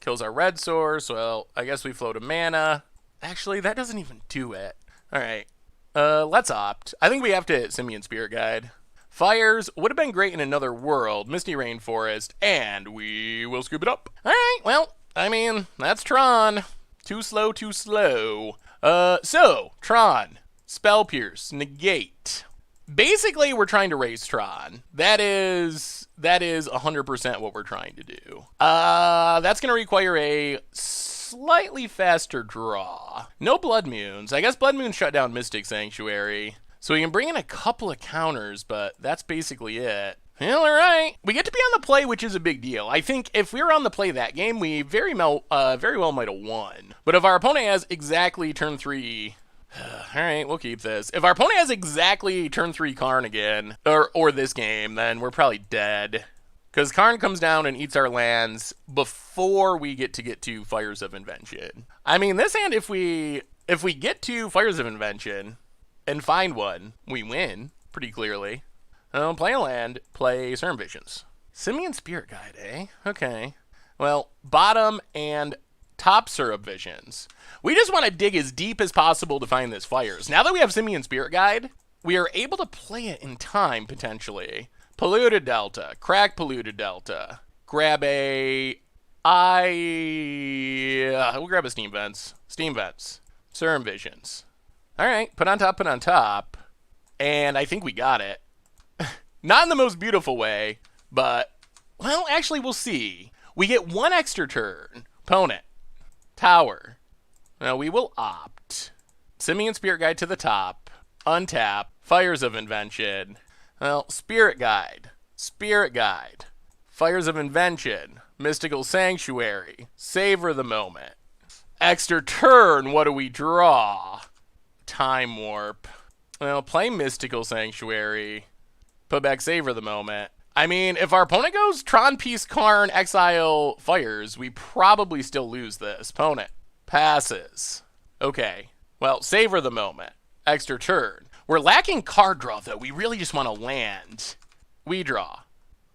Kills our red source. Well, I guess we float a mana. Actually, that doesn't even do it. Alright, let's opt. I think we have to hit Simian Spirit Guide. Fires would have been great in another world. Misty Rainforest, and we will scoop it up. Alright, well, I mean, that's Tron. Too slow, too slow. So, Tron, Spell Pierce, Negate. Basically, we're trying to raise Tron. That is 100% what we're trying to do. That's going to require a slightly faster draw. No Blood Moons. I guess Blood Moons shut down Mystic Sanctuary. So we can bring in a couple of counters, but that's basically it. Well, alright. We get to be on the play, which is a big deal. I think if we were on the play that game, we very well might have won. But if our opponent has exactly turn 3... Alright, we'll keep this. If our opponent has exactly turn 3 Karn again, or this game, then we're probably dead. Because Karn comes down and eats our lands before we get to Fires of Invention. I mean, this hand, if we get to Fires of Invention and find one, we win, pretty clearly. Play a land, play Serum Visions. Simian Spirit Guide, eh? Okay. Well, bottom and top Serum Visions. We just want to dig as deep as possible to find this Fires. Now that we have Simian Spirit Guide, we are able to play it in time, potentially. Polluted Delta, crack Polluted Delta. Grab a... we'll grab a Steam Vents. Steam Vents. Serum Visions. Alright, put on top. And I think we got it. Not in the most beautiful way, but... Well, actually, we'll see. We get one extra turn. Opponent. Tower. Now, we will opt. Simian Spirit Guide to the top. Untap. Fires of Invention. Well, Spirit Guide. Spirit Guide. Fires of Invention. Mystical Sanctuary. Savor the moment. Extra turn, what do we draw? Time Warp. Well, play Mystical Sanctuary. Put back Savor the moment. I mean, if our opponent goes Tron, Peace, Karn, Exile, Fires, we probably still lose this. Opponent. Passes. Okay. Well, Savor the moment. Extra turn. We're lacking card draw, though. We really just want to land. We draw.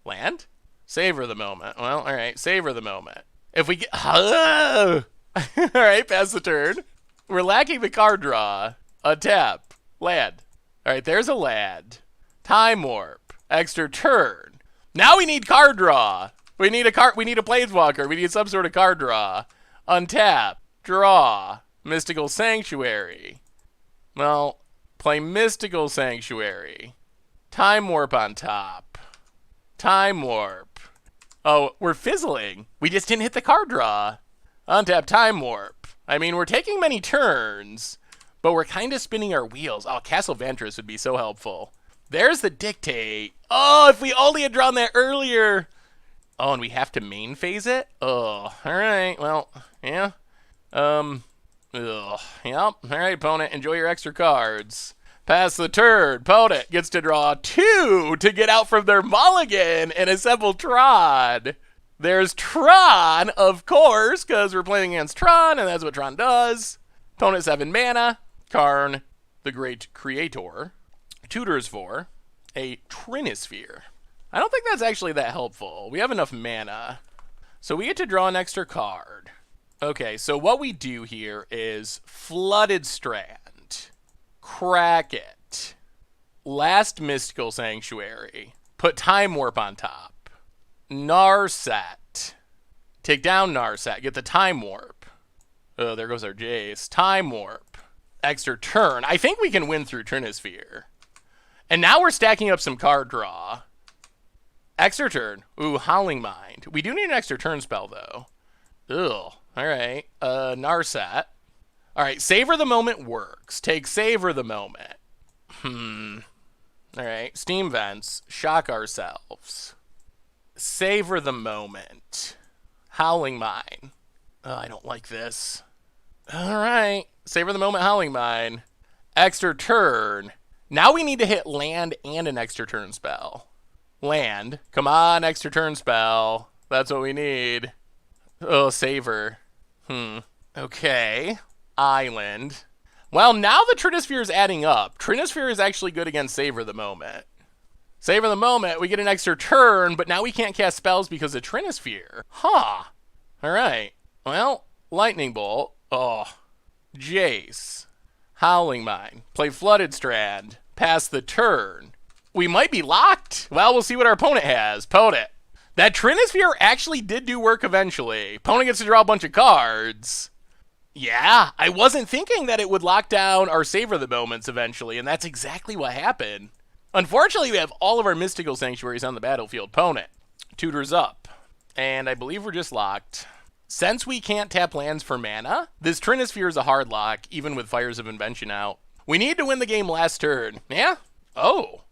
Land? Savor the moment. Well, alright. Savor the moment. If we get... Alright, pass the turn. We're lacking the card draw. Untap. Land. Alright, there's a land. Time Warp. Extra turn. Now we need card draw. We need a Planeswalker. We need some sort of card draw. Untap. Draw. Mystical Sanctuary. Well, play Mystical Sanctuary. Time Warp on top. Time Warp. Oh, we're fizzling. We just didn't hit the card draw. Untap Time Warp. I mean, we're taking many turns, but we're kind of spinning our wheels. Oh, Castle Ventress would be so helpful. There's the Dictate. Oh, if we only had drawn that earlier. Oh, and we have to main phase it? Oh, alright. Well, yeah. Yep. Alright, opponent. Enjoy your extra cards. Pass the turn. Opponent gets to draw 2 to get out from their mulligan and assemble Tron. There's Tron, of course, because we're playing against Tron, and that's what Tron does. Opponent 7 mana. Karn, the Great Creator. Tutors for a Trinisphere. I don't think that's actually that helpful. We have enough mana. So we get to draw an extra card. Okay, so what we do here is Flooded Strand. Crack it. Last Mystical Sanctuary. Put Time Warp on top. Narset. Take down Narset. Get the Time Warp. Oh, there goes our Jace. Time Warp. Extra turn. I think we can win through Trinisphere. And now we're stacking up some card draw. Extra turn. Ooh, Howling Mind. We do need an extra turn spell, though. Ugh. Alright. Narset. Alright, Savor the Moment works. Take Savor the Moment. Alright, Steam Vents. Shock ourselves. Savor the Moment. Howling Mind. Oh, I don't like this. All right. Savor the moment, Howling Mine. Extra turn. Now we need to hit land and an extra turn spell. Land. Come on, extra turn spell. That's what we need. Oh, savor. Okay. Island. Well, now the Trinisphere is adding up. Trinisphere is actually good against Savor the Moment. Savor the Moment, we get an extra turn, but now we can't cast spells because of Trinisphere. Huh. Alright. Well, Lightning Bolt. Oh. Jace. Howling Mine. Play Flooded Strand. Pass the turn. We might be locked. Well, we'll see what our opponent has. Opponent. That Trinisphere actually did do work eventually. Opponent gets to draw a bunch of cards. Yeah, I wasn't thinking that it would lock down our Savor the Moments eventually, and that's exactly what happened. Unfortunately, we have all of our Mystical Sanctuaries on the battlefield. Opponent. Tutors up. And I believe we're just locked. Since we can't tap lands for mana, this Trinisphere is a hard lock, even with Fires of Invention out. We need to win the game last turn. Yeah? Oh.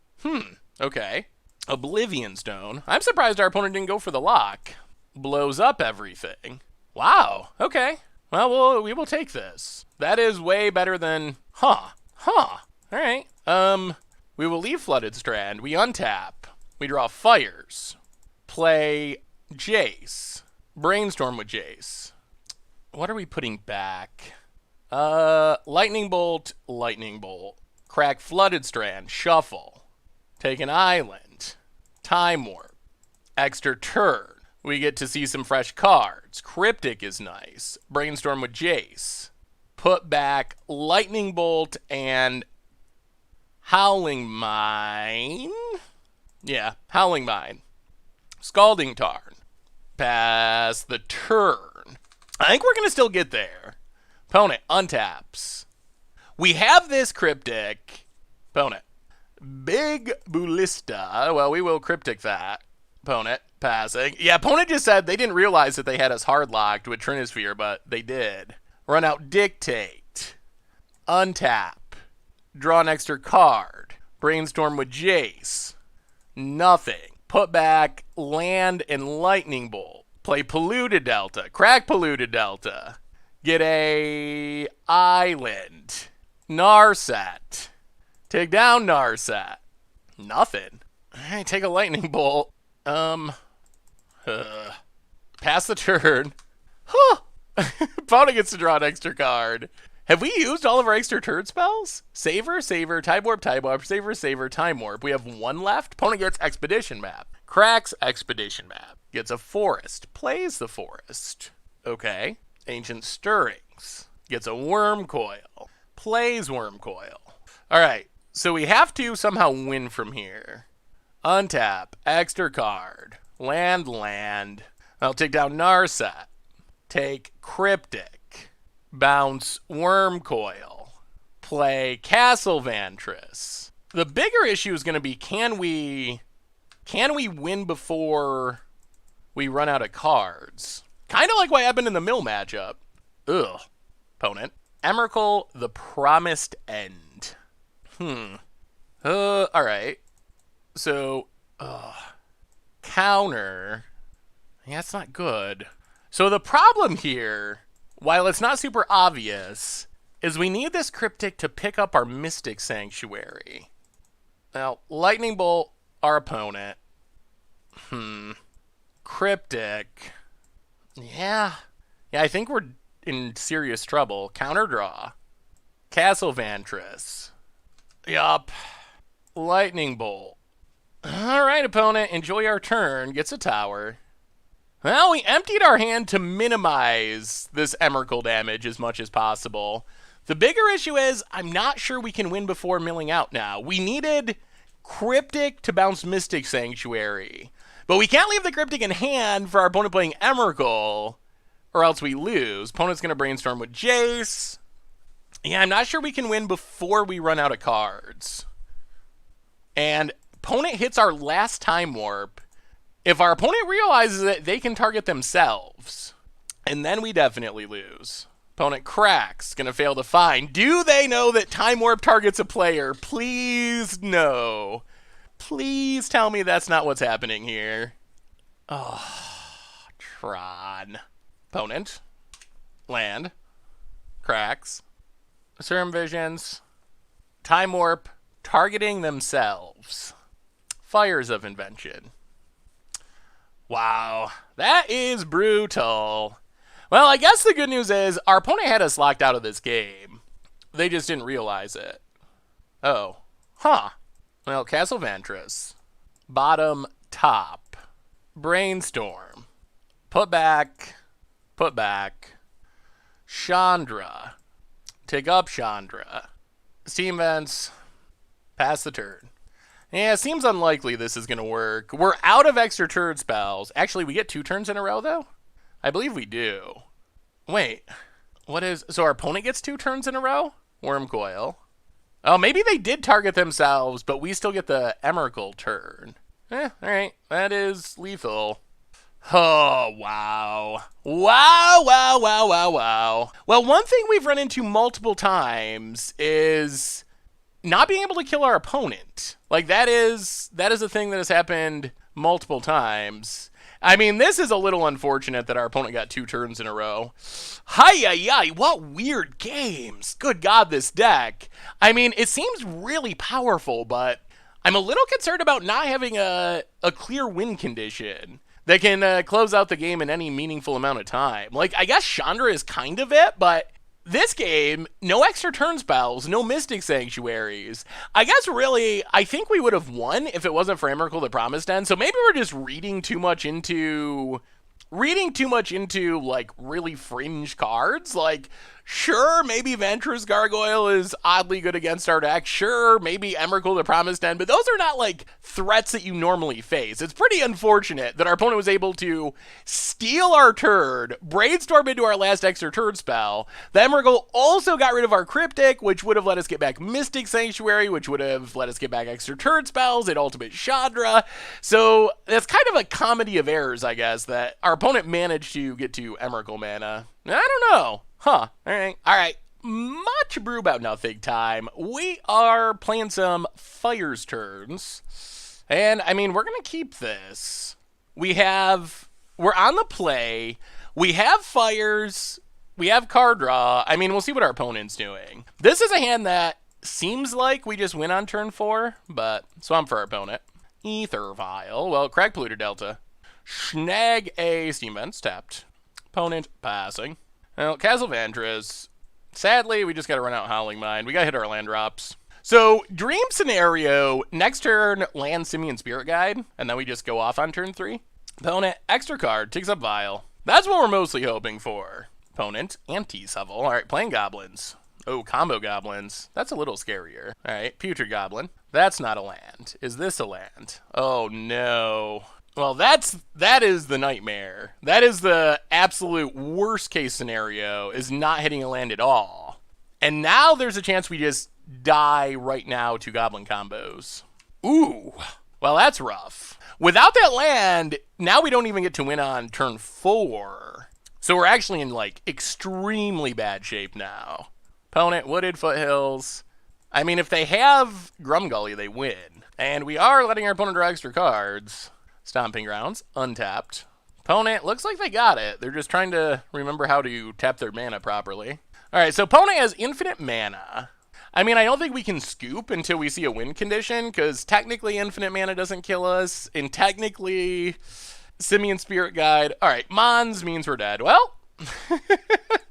Okay. Oblivion Stone. I'm surprised our opponent didn't go for the lock. Blows up everything. Wow. Okay. Well, we will take this. That is way better than... All right. We will leave Flooded Strand. We untap. We draw Fires. Play Jace. Brainstorm with Jace. What are we putting back? Lightning Bolt, Lightning Bolt. Crack Flooded Strand, Shuffle. Take an Island. Time Warp. Extra turn. We get to see some fresh cards. Cryptic is nice. Brainstorm with Jace. Put back Lightning Bolt and Howling Mine. Yeah, Howling Mine. Scalding Tarn. Pass the turn. I think we're going to still get there. Opponent untaps. We have this Cryptic. Opponent. Big Ballista. Well, we will Cryptic that. Opponent. Passing. Yeah, opponent just said they didn't realize that they had us hard locked with Trinisphere, but they did. Run out Dictate. Untap. Draw an extra card. Brainstorm with Jace. Nothing. Put back land and Lightning Bolt. Play Polluted Delta. Crack Polluted Delta. Get a Island. Narset. Take down Narset. Nothing. Alright, take a Lightning Bolt. Pass the turn. Opponent gets to draw an extra card. Have we used all of our extra turn spells? Savor, Time Warp, Savor, Time Warp. We have one left. Opponent gets Expedition Map. Cracks Expedition Map. Gets a Forest. Plays the Forest. Okay. Ancient Stirrings. Gets a Worm Coil. Plays Worm Coil. Alright, so we have to somehow win from here. Untap. Extra card. Land. I'll take down Narset. Take Cryptic. Bounce Worm Coil. Play Castle Vantress. The bigger issue is going to be can we win before we run out of cards? Kind of like what happened in the mill matchup. Ugh. Opponent. Emrakul, the Promised End. Alright. So, counter. Yeah, that's not good. So the problem here, while it's not super obvious, is we need this Cryptic to pick up our Mystic Sanctuary. Now, Lightning Bolt, our opponent. Cryptic. Yeah, I think we're in serious trouble. Counter draw. Castle Vantress. Yup. Lightning Bolt. Alright, opponent, enjoy our turn. Gets a tower. Well, we emptied our hand to minimize this Emrakul damage as much as possible. The bigger issue is, I'm not sure we can win before milling out now. We needed Cryptic to bounce Mystic Sanctuary. But we can't leave the Cryptic in hand for our opponent playing Emrakul, or else we lose. Opponent's going to Brainstorm with Jace. Yeah, I'm not sure we can win before we run out of cards. And opponent hits our last Time Warp. If our opponent realizes that they can target themselves, and then we definitely lose. Opponent cracks, gonna fail to find. Do they know that Time Warp targets a player? Please no. Please tell me that's not what's happening here. Oh, Tron. Opponent. Land. cracks. Serum Visions. Time Warp. Targeting themselves. Fires of Invention. Wow, that is brutal. Well, I guess the good news is our opponent had us locked out of this game. They just didn't realize it. Oh. Huh. Well, Castle Ventress. Bottom, top. Brainstorm. Put back. Put back. Chandra. Take up Chandra. Steam Vents. Pass the turn. Yeah, it seems unlikely this is going to work. We're out of extra turn spells. Actually, we get 2 turns in a row, though? I believe we do. Wait. What is... So our opponent gets 2 turns in a row? Worm Coil. Oh, maybe they did target themselves, but we still get the Emrakul turn. Alright. That is lethal. Oh, wow. Wow, wow, wow, wow, wow. Well, one thing we've run into multiple times is not being able to kill our opponent. Like, that is a thing that has happened multiple times. I mean, this is a little unfortunate that our opponent got 2 turns in a row. Hi-yi-yi, what weird games. Good God, this deck. I mean, it seems really powerful, but I'm a little concerned about not having a clear win condition that can close out the game in any meaningful amount of time. Like, I guess Chandra is kind of it, but this game, no extra turn spells, no Mystic Sanctuaries. I guess really, I think we would have won if it wasn't for Emrakul the Promised End. So maybe we're just reading too much into like really fringe cards. Like, sure, maybe Ventress Gargoyle is oddly good against our deck. Sure, maybe Emrakul the Promised End, but those are not like threats that you normally face. It's pretty unfortunate that our opponent was able to steal our turn, brainstorm into our last extra turn spell. The Emrakul also got rid of our Cryptic, which would have let us get back Mystic Sanctuary, which would have let us get back extra turn spells and Ultimate Chandra. So that's kind of a comedy of errors, I guess, that our opponent managed to get to Emrakul mana. I don't know. Huh. All right. Much brew about nothing time. We are playing some Fires turns. And, I mean, we're going to keep this. We're on the play. We have Fires. We have card draw. I mean, we'll see what our opponent's doing. This is a hand that seems like we just win on turn 4, but swamp for our opponent. Ether Vial. Well, Crag Polluter Delta. Snag a Steam Vents tapped. Opponent passing. Well, Castle Ventress. Sadly, we just got to run out Howling Mine. We got to hit our land drops. So, dream scenario, next turn, land Simian Spirit Guide, and then we just go off on turn 3. Opponent, extra card, takes up Vial. That's what we're mostly hoping for. Opponent, Anti-Shovel. All right, playing Goblins. Oh, combo Goblins. That's a little scarier. All right, Putrid Goblin. That's not a land. Is this a land? Oh, no. Well, that is the nightmare. That is the absolute worst case scenario, is not hitting a land at all. And now there's a chance we just die right now to Goblin combos. Ooh, well, that's rough. Without that land, now we don't even get to win on turn 4. So we're actually in, like, extremely bad shape now. Opponent, Wooded Foothills. I mean, if they have Grumgully, they win. And we are letting our opponent draw extra cards. Stomping Grounds, untapped. Opponent, looks like they got it. They're just trying to remember how to tap their mana properly. All right, so opponent has infinite mana. I mean, I don't think we can scoop until we see a win condition, because technically infinite mana doesn't kill us, and technically Simian Spirit Guide. All right, Mons means we're dead. Well,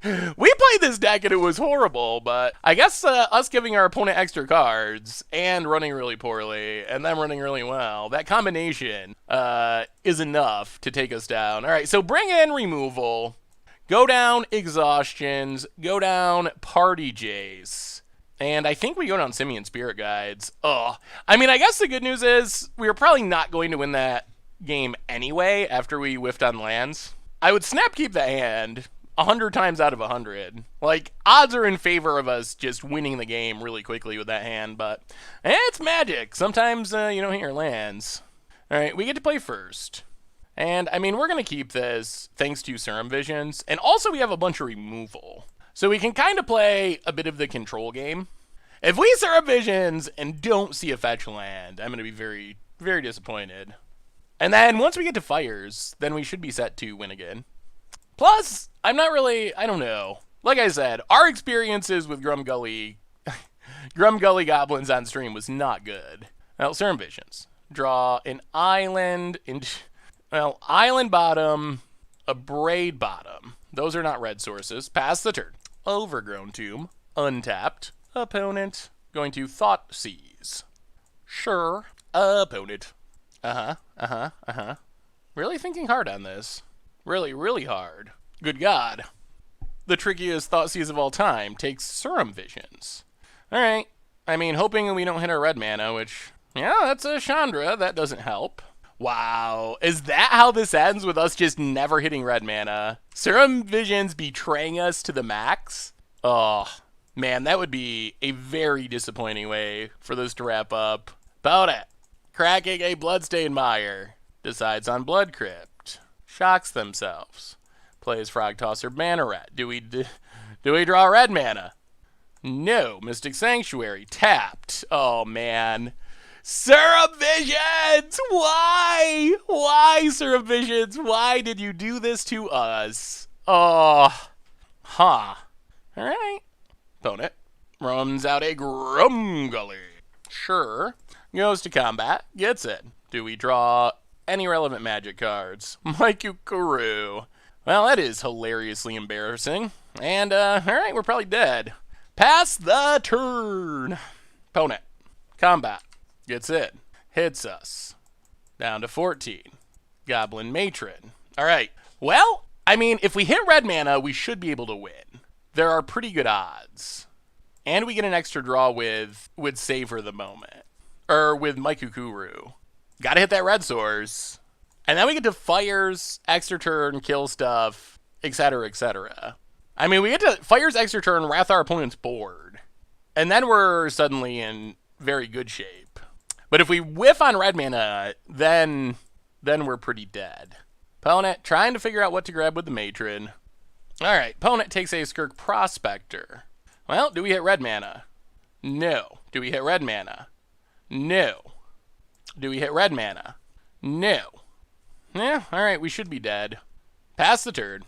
we played this deck and it was horrible, but I guess us giving our opponent extra cards and running really poorly and them running really well, that combination is enough to take us down. All right, so bring in removal, go down exhaustions, go down party Jace, and I think we go down Simian Spirit Guides. Oh, I mean, I guess the good news is we were probably not going to win that game anyway after we whiffed on lands. I would snap keep the hand 100 times out of 100. Like, odds are in favor of us just winning the game really quickly with that hand, but it's magic. Sometimes you don't hit your lands. All right, we get to play first. And, I mean, we're going to keep this thanks to Serum Visions. And also we have a bunch of removal. So we can kind of play a bit of the control game. If we Serum Visions and don't see a fetch land, I'm going to be very, very disappointed. And then once we get to Fires, then we should be set to win again. Plus, I don't know. like I said, our experiences with Grumgully goblins on stream was not good. Well, Serum Visions. Draw an island, island bottom, a braid bottom. Those are not red sources. Pass the turn. Overgrown Tomb, untapped. Opponent going to Thought Seize. Sure. Opponent. Really thinking hard on this. Really, really hard. Good God. The trickiest Thought Seize of all time takes Serum Visions. Alright. I mean, hoping we don't hit our red mana, which, yeah, that's a Chandra. That doesn't help. Wow. Is that how this ends, with us just never hitting red mana? Serum Visions betraying us to the max? Oh, man, that would be a very disappointing way for this to wrap up. Opponent, cracking a Bloodstained Mire. Decides on Blood Crypt. Shocks themselves. Plays Frog Tosser Banneret. Do we draw red mana? No. Mystic Sanctuary. Tapped. Oh, man. Serum Visions! Why? Why, Serum Visions? Why did you do this to us? Oh. Huh. Alright. Opponent runs out a Grumgully. Sure. Goes to combat. Gets it. Do we draw any relevant magic cards? Mykukaru. Well, that is hilariously embarrassing. And, alright, we're probably dead. Pass the turn. Opponent. Combat. Gets it. Hits us. Down to 14. Goblin Matron. Alright. Well, I mean, if we hit red mana, we should be able to win. There are pretty good odds. And we get an extra draw with Savor the Moment. Or with Mykukaru. Gotta hit that red source. And then we get to Fires, extra turn, kill stuff, etc., etc. I mean, we get to Fires, extra turn, wrath our opponent's board. And then we're suddenly in very good shape. But if we whiff on red mana, then we're pretty dead. Opponent trying to figure out what to grab with the Matron. Alright, opponent takes a Skirk Prospector. Well, do we hit red mana? No. Do we hit red mana? No. Do we hit red mana? No. Yeah, alright, we should be dead. Pass the turn.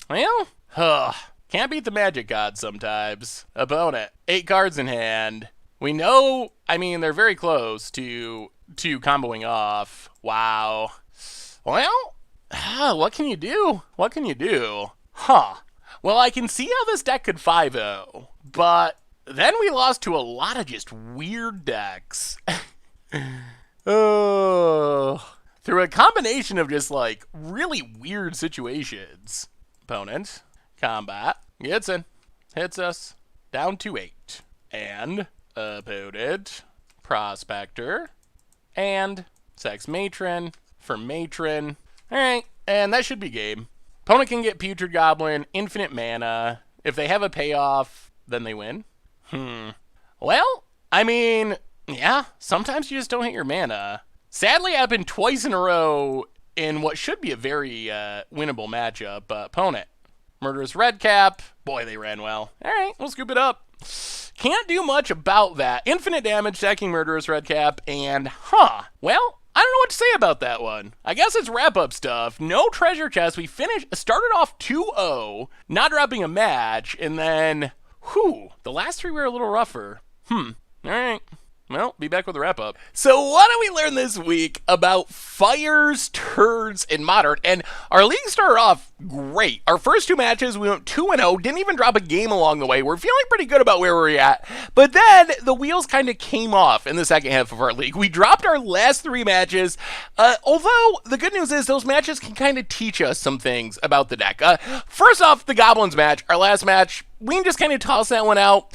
Well, can't beat the magic gods sometimes. Opponent, 8 cards in hand. We know, I mean, they're very close to comboing off. Wow. Well, what can you do? What can you do? Huh. Well, I can see how this deck could 5-0, but then we lost to a lot of just weird decks. Oh, through a combination of just, like, really weird situations. Opponent, combat, gets in, hits us, down to 8. And opponent, Prospector, and Sex Matron for Matron. Alright, and that should be game. Opponent can get Putrid Goblin, infinite mana. If they have a payoff, then they win. Well, I mean, yeah, sometimes you just don't hit your mana. Sadly, it happened twice in a row in what should be a very winnable matchup. Opponent, Murderous Redcap. Boy, they ran well. Alright, we'll scoop it up. Can't do much about that. Infinite damage, stacking Murderous Redcap, and, well, I don't know what to say about that one. I guess it's wrap-up stuff. No treasure chest. We started off 2-0, not dropping a match, and then, the last 3 were a little rougher. Alright. Well, be back with a wrap-up. So what did we learn this week about Fires, Turds, and Modern? And our league started off great. Our first 2 matches, we went 2-0, didn't even drop a game along the way. We're feeling pretty good about where we're at. But then the wheels kind of came off in the second half of our league. We dropped our last 3 matches, although the good news is those matches can kind of teach us some things about the deck. First off, the Goblins match, our last match, we can just kind of toss that one out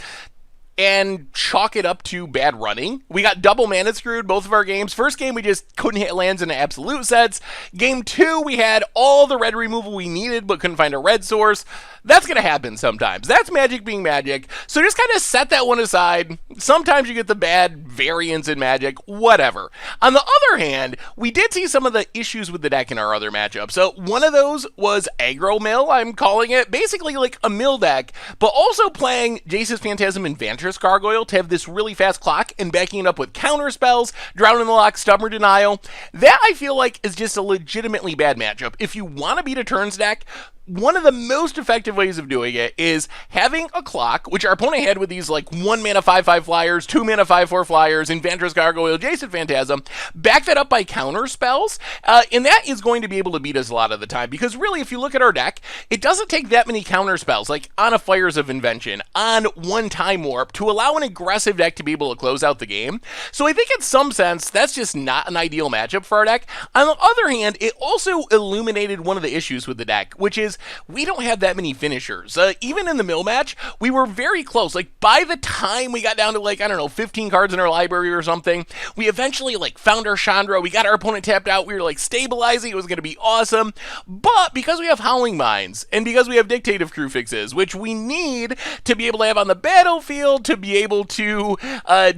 and chalk it up to bad running. We got double mana screwed both of our games. First game, we just couldn't hit lands in absolute sets. Game 2, we had all the red removal we needed, but couldn't find a red source. That's going to happen sometimes. That's Magic being Magic. So just kind of set that one aside. Sometimes you get the bad variance in Magic, whatever. On the other hand, we did see some of the issues with the deck in our other matchup. So one of those was Aggro Mill, I'm calling it. Basically like a mill deck, but also playing Jace's Phantasm and Vantress Gargoyle to have this really fast clock and backing it up with counter spells, Drown in the Lock, Stubborn Denial. That I feel like is just a legitimately bad matchup. If you want to beat a turns deck, one of the most effective ways of doing it is having a clock, which our opponent had with these like 1 mana 5/5 flyers, 2 mana 5/4 flyers, Enchantress Gargoyle, Jason Phantasm, back that up by counter spells, and that is going to be able to beat us a lot of the time, because really, if you look at our deck, it doesn't take that many counter spells, like on a Fires of Invention, on one Time Warp, to allow an aggressive deck to be able to close out the game. So I think in some sense, that's just not an ideal matchup for our deck. On the other hand, it also illuminated one of the issues with the deck, which is we don't have that many finishers. Even in the mill match, we were very close. Like, by the time we got down to, like, I don't know, 15 cards in our library or something, we eventually, like, found our Chandra, we got our opponent tapped out, we were, like, stabilizing, it was going to be awesome. But because we have Howling Minds, and because we have Dictative Crew fixes, which we need to be able to have on the battlefield, to be able to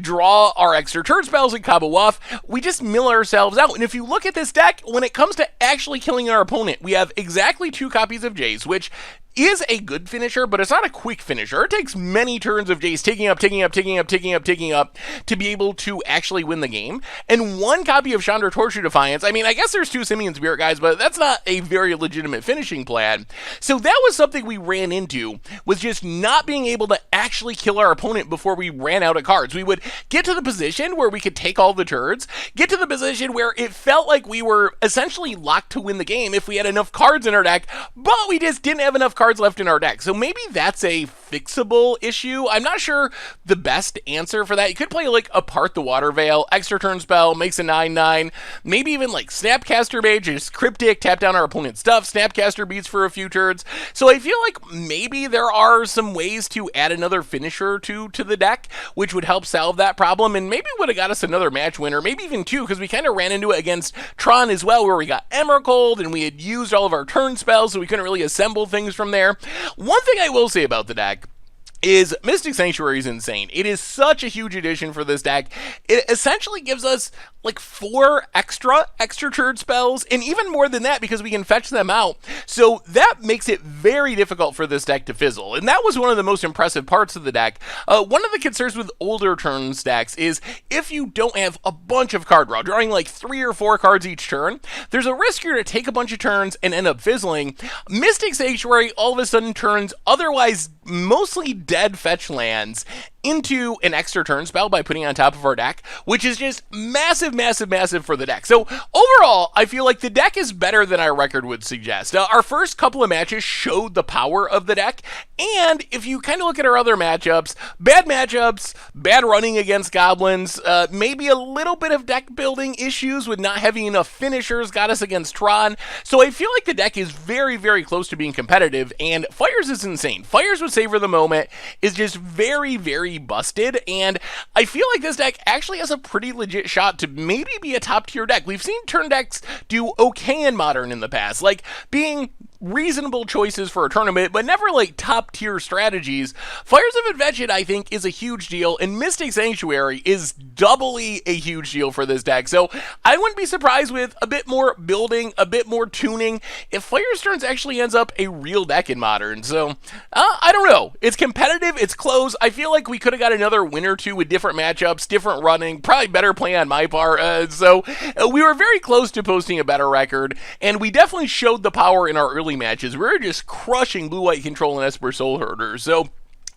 draw our extra turn spells and combo off, we just mill ourselves out. And if you look at this deck, when it comes to actually killing our opponent, we have exactly 2 copies of Jace, which is a good finisher, but it's not a quick finisher. It takes many turns of Jace taking up to be able to actually win the game. And 1 copy of Chandra Torture Defiance, I mean, I guess there's 2 Simian Spirit Guides, but that's not a very legitimate finishing plan. So that was something we ran into, was just not being able to actually kill our opponent before we ran out of cards. We would get to the position where we could take all the turns, get to the position where it felt like we were essentially locked to win the game if we had enough cards in our deck, but we just didn't have enough cards left in our deck. So maybe that's a fixable issue. I'm not sure the best answer for that. You could play like Apart the Water Veil, extra turn spell, makes a 9/9, maybe even like Snapcaster Mage, just cryptic, tap down our opponent's stuff, Snapcaster beats for a few turns. So I feel like maybe there are some ways to add another finisher or 2 to the deck, which would help solve that problem, and maybe would have got us another match winner, maybe even 2, because we kind of ran into it against Tron as well, where we got Emrakul, and we had used all of our turn spells, so we couldn't really assemble things from there. One thing I will say about the deck is Mystic Sanctuary is insane. It is such a huge addition for this deck. It essentially gives us like 4 extra turn spells, and even more than that because we can fetch them out. So that makes it very difficult for this deck to fizzle, and that was one of the most impressive parts of the deck. One of the concerns with older turn stacks is if you don't have a bunch of card draw, drawing like 3 or 4 cards each turn, there's a risk you're to take a bunch of turns and end up fizzling. Mystic Sanctuary all of a sudden turns otherwise mostly dead fetch lands into an extra turn spell by putting on top of our deck, which is just massive for the deck. So overall, I feel like the deck is better than our record would suggest. Our first couple of matches showed the power of the deck, and if you kind of look at our other matchups, bad running against goblins, maybe a little bit of deck building issues with not having enough finishers got us against Tron. So I feel like the deck is very close to being competitive, and Fires is insane. Fires with Savor the Moment is just very busted, and I feel like this deck actually has a pretty legit shot to maybe be a top tier deck. We've seen turn decks do okay in Modern in the past, like being reasonable choices for a tournament, but never like top tier strategies. Fires of Invention, I think, is a huge deal, and Mystic Sanctuary is doubly a huge deal for this deck. So I wouldn't be surprised with a bit more building, a bit more tuning, if Fires Turns actually ends up a real deck in Modern. So I don't know. It's competitive, it's close. I feel like we could have got another win or 2 with different matchups, different running, probably better play on my part. So we were very close to posting a better record, and we definitely showed the power in our early matches. We were just crushing Blue-White Control and Esper Soul Herders. So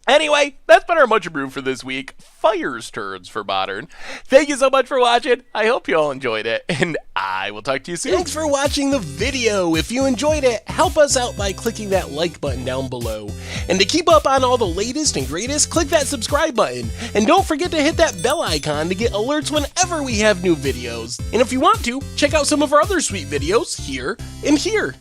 anyway, that's been our Much Abrew for this week. Fires Turns for Modern. Thank you so much for watching. I hope you all enjoyed it, and I will talk to you soon. Thanks for watching the video. If you enjoyed it, help us out by clicking that like button down below. And to keep up on all the latest and greatest, click that subscribe button. And don't forget to hit that bell icon to get alerts whenever we have new videos. And if you want to, check out some of our other sweet videos here and here.